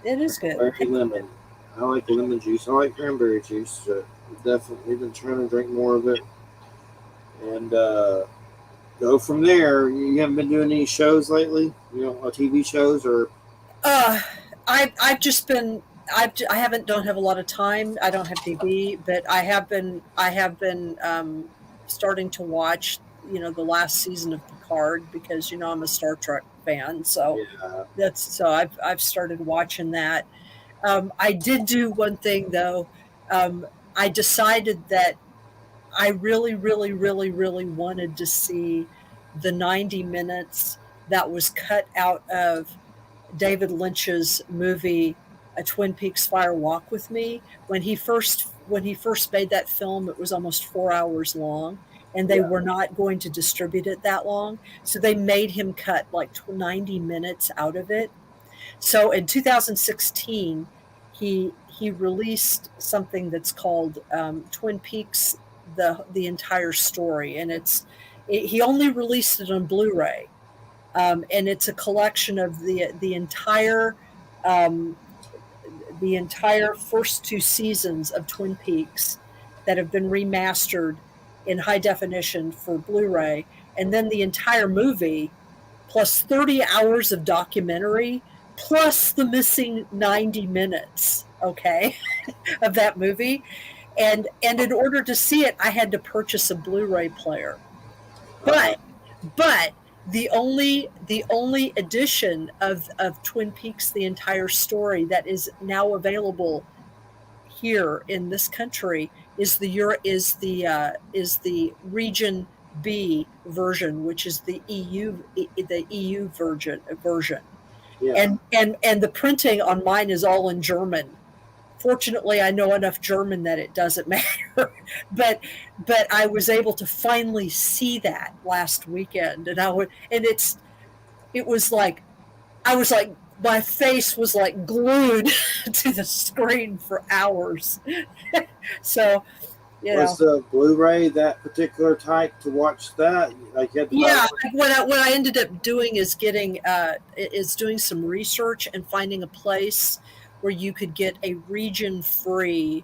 It is good. Cranberry lemon. I like lemon juice. I like cranberry juice. So definitely been trying to drink more of it, and go from there. You haven't been doing any shows lately? TV shows or? I've just been. Don't have a lot of time. I don't have TV, but I have been starting to watch, the last season of Picard, because I'm a Star Trek fan. So yeah. I've started watching that. I did do one thing though. I decided that I really, really, really, really wanted to see the 90 minutes that was cut out of David Lynch's movie, A Twin Peaks Fire Walk with Me. When he first made that film, it was almost 4 hours long, and they were not going to distribute it that long, so they made him cut like 90 minutes out of it. So in 2016, he released something that's called Twin Peaks: the entire story, and he only released it on Blu-ray. And it's a collection of the entire first 2 seasons of Twin Peaks that have been remastered in high definition for Blu-ray, and then the entire movie plus 30 hours of documentary plus the missing 90 minutes, okay, of that movie. And in order to see it, I had to purchase a Blu-ray player. But the only edition of Twin Peaks: The Entire Story that is now available here in this country is the Region B version, which is the EU version. Yeah. And the printing on mine is all in German. Fortunately, I know enough German that it doesn't matter. But I was able to finally see that last weekend, and it was like my face was like glued to the screen for hours. So, Was the Blu-ray that particular type to watch that? Like what I ended up doing is doing some research and finding a place where you could get a region-free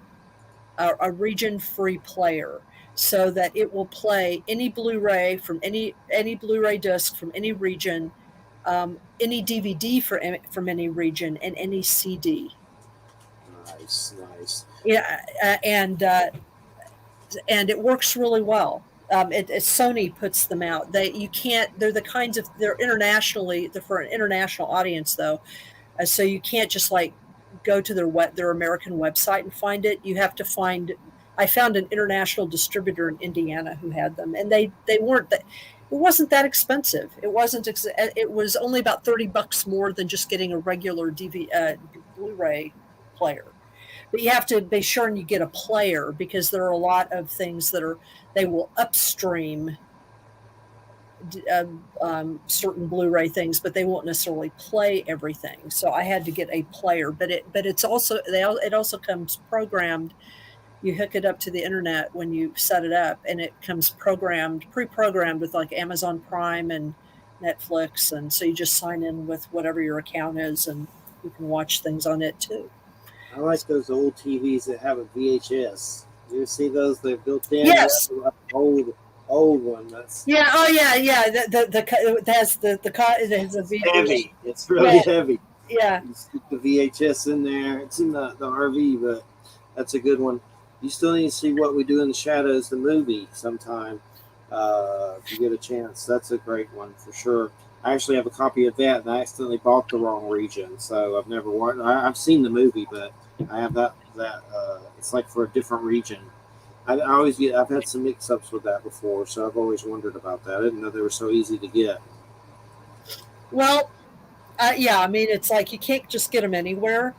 player, so that it will play any Blu-ray from any Blu-ray disc from any region, any DVD from any region, and any CD. Nice. Yeah, and it works really well. Sony puts them out. They're the kinds of, they're for an international audience though. So you can't just like go to their American website and find it. You have to I found an international distributor in Indiana who had them, and they weren't that. It wasn't that expensive. It wasn't. It was only about $30 more than just getting a regular Blu-ray player. But you have to be sure and you get a player, because there are a lot of things they will upstream certain Blu-ray things, but they won't necessarily play everything. So I had to get a player, but it also comes programmed. You hook it up to the internet when you set it up, and it comes pre-programmed with like Amazon Prime and Netflix, and so you just sign in with whatever your account is, and you can watch things on it too. I like those old TVs that have a VHS. You see those? They're built in. Yes. Old one. That's Oh yeah. It has a VHS. heavy. It's really heavy. Yeah. You stick the VHS in there. It's in the RV, but that's a good one. You still need to see What We Do in the Shadows, the movie, sometime if you get a chance. That's a great one for sure. I actually have a copy of that, and I accidentally bought the wrong region, so I've never watched. I've seen the movie, but I have that. It's like for a different region. I've had some mix-ups with that before, so I've always wondered about that. I didn't know they were so easy to get. Well, yeah, I mean, it's like you can't just get them anywhere.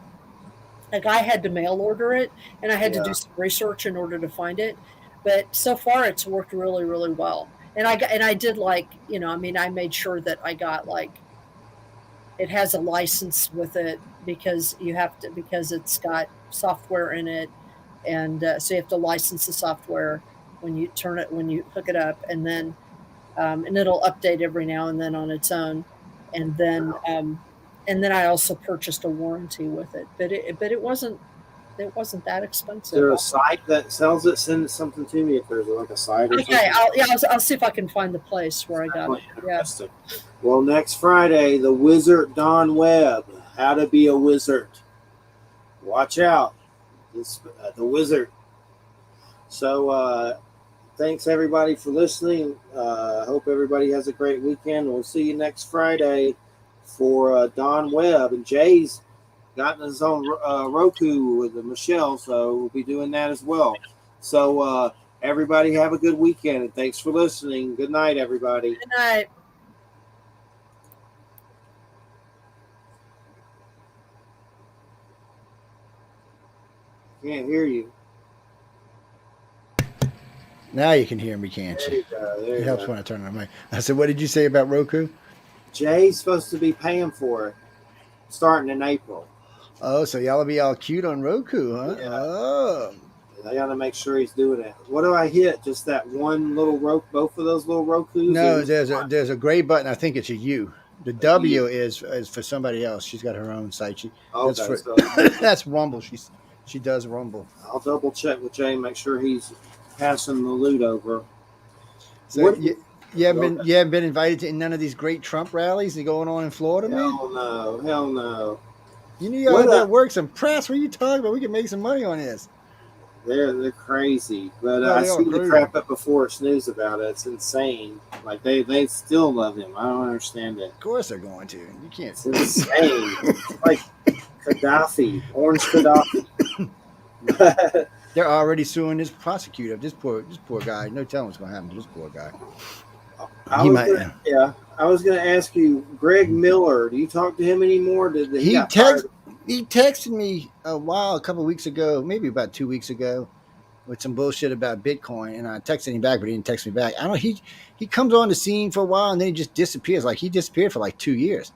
Like I had to mail order it, and I had to do some research in order to find it. But so far, it's worked really, really well. And I did I made sure that I got it has a license with it, because because it's got software in it, and so you have to license the software when you hook it up, and then and it'll update every now and then on its own, and then I also purchased a warranty with it, but it wasn't that expensive. Is there a site that sells it? Send something to me if there's like a site or something. Okay, I'll see if I can find the place where I got it. Yeah. Well, next Friday, the Wizard Don Webb, How to Be a Wizard. Watch out, the Wizard. So thanks everybody for listening. Hope everybody has a great weekend. We'll see you next Friday for Don Webb, and Jay's gotten his own Roku with Michelle, so we'll be doing that as well. So everybody have a good weekend, and thanks for listening. Good night, everybody. Good night. Can't hear you. Now you can hear me, can't you? It helps when I turn on my mic. I said, what did you say about Roku? Jay's supposed to be paying for it starting in April. Oh, so y'all will be all cute on Roku, huh? Yeah. Oh. I got to make sure he's doing it. What do I hit? Just that one little both of those little Rokus? No, there's a gray button. I think it's a U. The W is for somebody else. She's got her own site. That's Rumble. She does Rumble. I'll double check with Jay and make sure he's passing the loot over. So you haven't been invited to none of these great Trump rallies that are going on in Florida, man? Hell no. You know how that works. Some press. What are you talking about? We can make some money on this. They're crazy, but I see the crap up before it's news about it. It's insane. Like they still love him. I don't understand it. Of course they're going to. You can't. It's insane. It's like Gaddafi, Orange Gaddafi. They're already suing this prosecutor. This poor guy. No telling what's going to happen to this poor guy. I was going to ask you, Greg Miller. Do you talk to him anymore? He texted me a couple of weeks ago, maybe about 2 weeks ago, with some bullshit about Bitcoin, and I texted him back, but he didn't text me back. I don't know. He comes on the scene for a while and then he just disappears. Like he disappeared for like 2 years.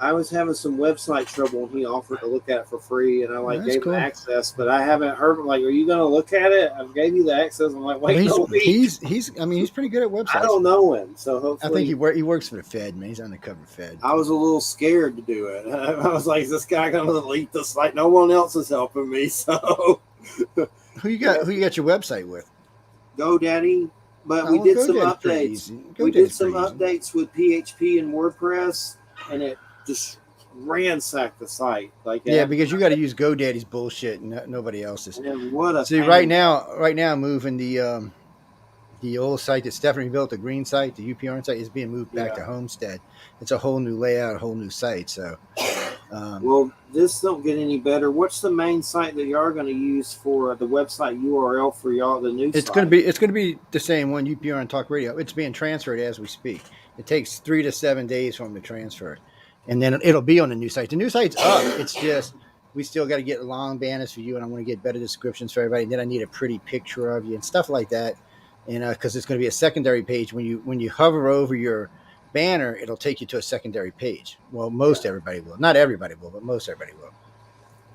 I was having some website trouble and he offered to look at it for free, and I gave him access, but I haven't heard him. Like, are you going to look at it? I gave you the access. I'm like, wait, he's pretty good at websites. I don't know him, so hopefully. I think he works for the Fed, man. He's undercover Fed. I was a little scared to do it. I was like, is this guy going to delete this? Like, no one else is helping me, so. Who you got your website with? GoDaddy. But we did some updates. We did some updates with PHP and WordPress, and it just ransacked the site. Because you got to use GoDaddy's bullshit and nobody else's. And what a right now I'm moving the The old site that Stephanie built, the green site, the UPRN site, is being moved back to Homestead. It's a whole new layout, a whole new site. So, well, this don't get any better. What's the main site that you are going to use for the website URL for y'all? The new it's site? going to be the same one, UPRN Talk Radio. It's being transferred as we speak. It takes 3 to 7 days for them to transfer, and then it'll be on the new site. The new site's up. It's just we still got to get long banners for you, and I want to get better descriptions for everybody. And then I need a pretty picture of you and stuff like that. And because it's going to be a secondary page, when you hover over your banner, it'll take you to a secondary page. Well, most everybody will. Not everybody will, but most everybody will.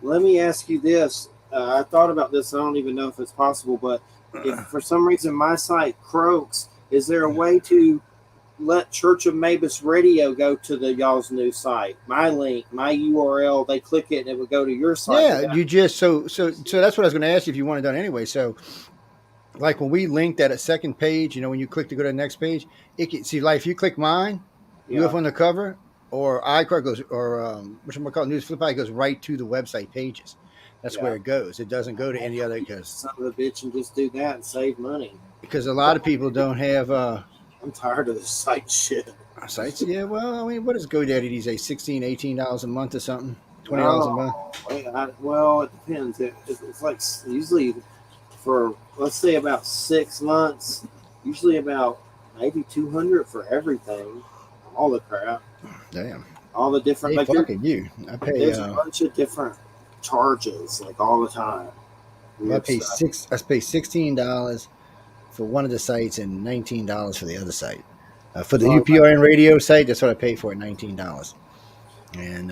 Let me ask you this. I thought about this. I don't even know if it's possible, but if for some reason my site croaks, is there a way to let Church of Mabus Radio go to the y'all's new site? My link, my URL, they click it and it would go to your site. Yeah, you just so that's what I was going to ask you if you want it done anyway. So, like when we linked at a second page, when you click to go to the next page, it can see like if you click mine, UFO Undercover, or iCar goes, or which one we call News Flip Eye goes right to the website pages. That's where it goes. It doesn't go to any other because son of a bitch and just do that and save money. Because a lot of people don't have. I'm tired of this site shit. Sites, yeah. Well, I mean, what does GoDaddy these days? $16, $18 a month or something? $20 a month? Well, it depends. It's like usually for let's say about 6 months, usually about maybe $200 for everything, all the crap. Damn. All the different. Hey, fucking you! I pay. There's a bunch of different charges, like all the time. I pay $16 for one of the sites and $19 for the other site. For the UPRN radio site, that's what I pay for, $19. And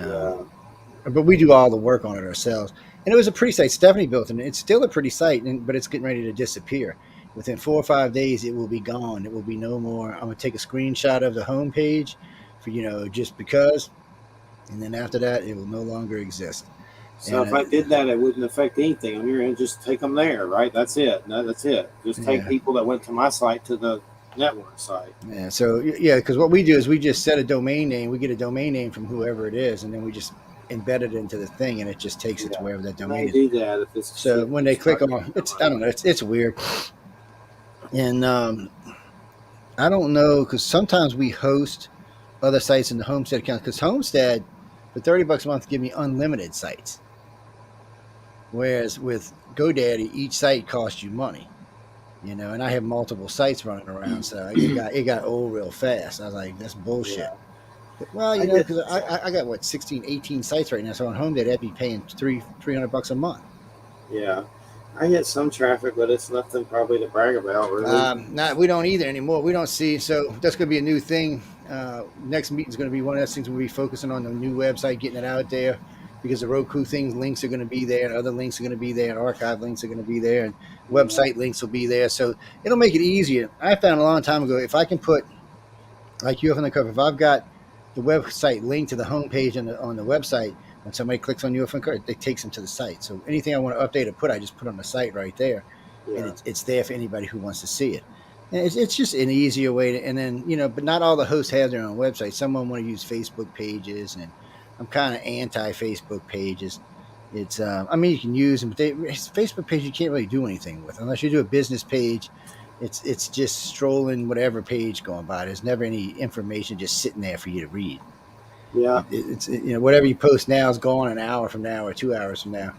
but we do all the work on it ourselves. And it was a pretty site. Stephanie built it. It's still a pretty site, but it's getting ready to disappear. Within 4 or 5 days, it will be gone. It will be no more. I'm going to take a screenshot of the homepage for, just because. And then after that, it will no longer exist. So if I did that, it wouldn't affect anything. On your end, just take them there, right? That's it. No, that's it. Just take people that went to my site to the network site. Yeah. So because what we do is we just set a domain name. We get a domain name from whoever it is, and then we just embed it into the thing, and it just takes it to wherever that domain is. Do that if it's so when they click on it's, I don't know, it's weird. And I don't know, because sometimes we host other sites in the Homestead account, because Homestead for $30 a month give me unlimited sites. Whereas with GoDaddy, each site costs you money, and I have multiple sites running around, so it got old real fast. I was like, that's bullshit. Yeah. Well, because I got 16, 18 sites right now, so on HomeDad I'd be paying $300 a month. Yeah, I get some traffic, but it's nothing probably to brag about, really. We don't either anymore. We don't see, so that's going to be a new thing. Next meeting is going to be one of those things we'll be focusing on, the new website, getting it out there. Because the Roku things, links are going to be there, and other links are going to be there, and archive links are going to be there, and website links will be there. So it'll make it easier. I found a long time ago, if I can put, like UFO Undercover, if I've got the website linked to the homepage on the website, when somebody clicks on UFO Undercover, it takes them to the site. So anything I want to update or put, I just put on the site right there, and it's there for anybody who wants to see it. And it's just an easier way to, and then, but not all the hosts have their own website. Some of them want to use Facebook pages, and I'm kind of anti-Facebook pages. It's, you can use them, but Facebook page you can't really do anything with unless you do a business page. It's just strolling whatever page going by. There's never any information just sitting there for you to read. Yeah, it's whatever you post now is gone an hour from now or 2 hours from now.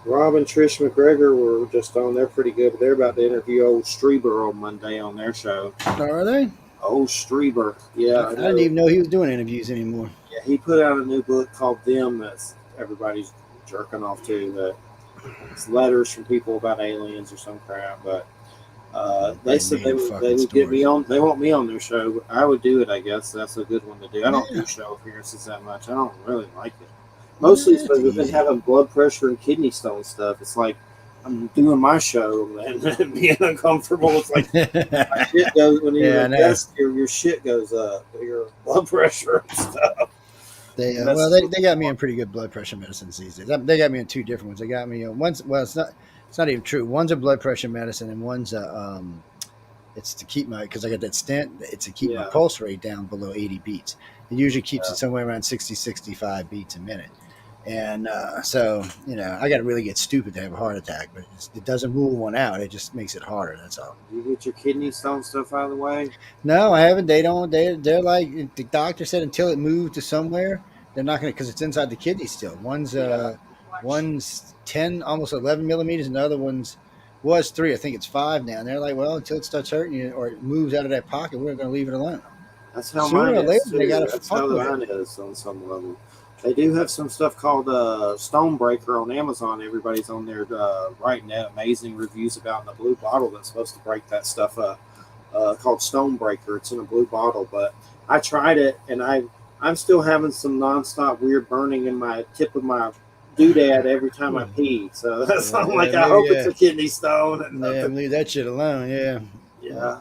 Rob and Trish MacGregor were just on. They're pretty good, but they're about to interview old Strieber on Monday on their show. Are they? Old Strieber, yeah. I didn't even know he was doing interviews anymore. Yeah, he put out a new book called Them that's everybody's jerking off to. That it's letters from people about aliens or some crap. But they said they would get me on. They want me on their show. I would do it. I guess that's a good one to do. I don't do show appearances that much. I don't really like it. Mostly because we've been having blood pressure and kidney stone stuff. It's like I'm doing my show and being uncomfortable. It's like my shit goes when you're in desk, your shit goes up, your blood pressure and stuff. They got me on pretty good blood pressure medicines these days. They got me on two different ones. They got me on one's, well, it's not even true. One's a blood pressure medicine, and one's it's to keep because I got that stent. It's to keep my pulse rate down below 80 beats. It usually keeps it somewhere around 60, 65 beats a minute. And so, I got to really get stupid to have a heart attack, but it doesn't rule one out. It just makes it harder. That's all. You get your kidney stone stuff out of the way? No, I haven't. They don't. They're like the doctor said until it moved to somewhere, they're not going to because it's inside the kidney still. One's 10, almost 11 millimeters, and the other one's was 3. I think it's 5 now. And they're like, well, until it starts hurting you or it moves out of that pocket, we're going to leave it alone. That's how Sooner mine or later, is. they Too. gotta That's fuck how with mine is on some level. They do have some stuff called Stonebreaker on Amazon. Everybody's on there writing that amazing reviews about in a blue bottle that's supposed to break that stuff up. Called Stonebreaker. It's in a blue bottle, but I tried it and I'm still having some nonstop weird burning in my tip of my doodad every time I pee. So that's I'm like, I hope it's a kidney stone. And leave that shit alone. Yeah.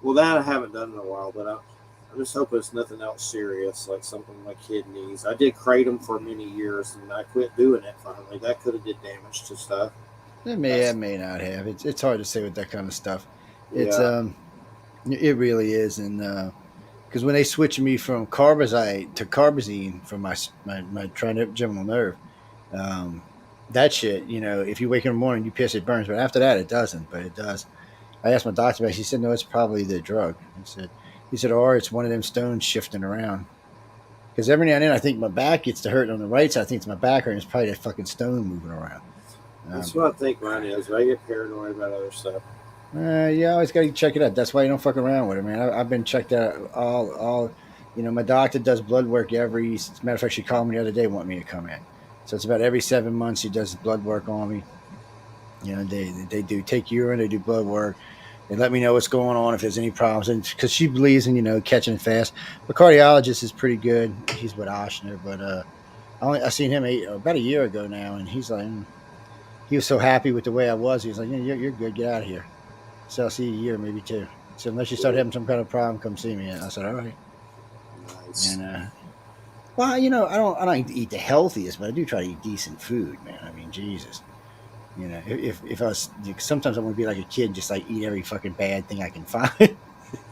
Well, that I haven't done in a while, but I'm just hoping it's nothing else serious, like something like kidneys. I did kratom for many years, and I quit doing it finally. That could have did damage to stuff. It may not have. It's hard to say with that kind of stuff. It's Yeah. It really is, and because when they switched me from carbazite to carbazine for my trigeminal nerve, that shit, if you wake in the morning, you piss, it burns, but after that, it doesn't. But it does. I asked my doctor about it. He said, no, it's probably the drug. He said, or it's one of them stones shifting around. Because every now and then I think my back gets to hurt on the right side. I think it's my back hurt. It's probably that fucking stone moving around. That's what I think mine is. I get paranoid about other stuff. You always got to check it out. That's why you don't fuck around with it, man. I've been checked out all. My doctor does blood work as a matter of fact, she called me the other day, want me to come in. So it's about every 7 months she does blood work on me. They do take urine, they do blood work. They let me know what's going on if there's any problems, and because she believes in catching it fast. The cardiologist is pretty good. He's with Oshner, but I seen him about a year ago now, and he's like, he was so happy with the way I was. He was like, you're good, get out of here. So I'll see you a year, maybe 2. So unless you start having some kind of problem, come see me. And I said, all right. Nice. And well, I don't eat the healthiest, but I do try to eat decent food, man. I mean, Jesus. If I was, sometimes I want to be like a kid, just like eat every fucking bad thing I can find.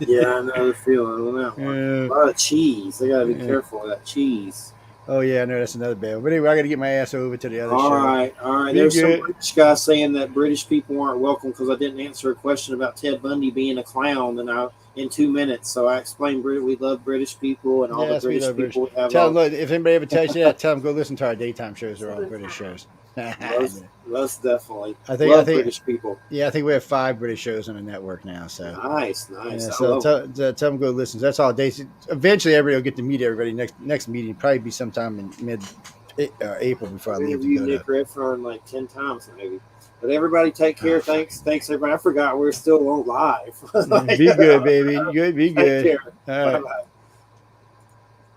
Yeah, I know the feeling on that one. A lot of cheese. I gotta be careful with that cheese. Oh yeah, I know that's another bad one. But anyway, I gotta get my ass over to the other show. All right. There's some British guy saying that British people aren't welcome because I didn't answer a question about Ted Bundy being a clown in 2 minutes. So I explained we love British people and all the British people we have. Tell them, look, if anybody ever tells you that, tell them go listen to our daytime shows. They're all British shows. Most definitely. I think British people. Yeah, I think we have 5 British shows on the network now. So nice. Yeah, so tell them go listen. That's all day. Eventually, everybody will get to meet everybody. Next meeting probably be sometime in mid April before I leave to go. Nick Redfern like 10 times maybe. But everybody take care. Thanks everybody. I forgot we're still on live. Be good, baby. Be good. Take care. All right. Bye-bye.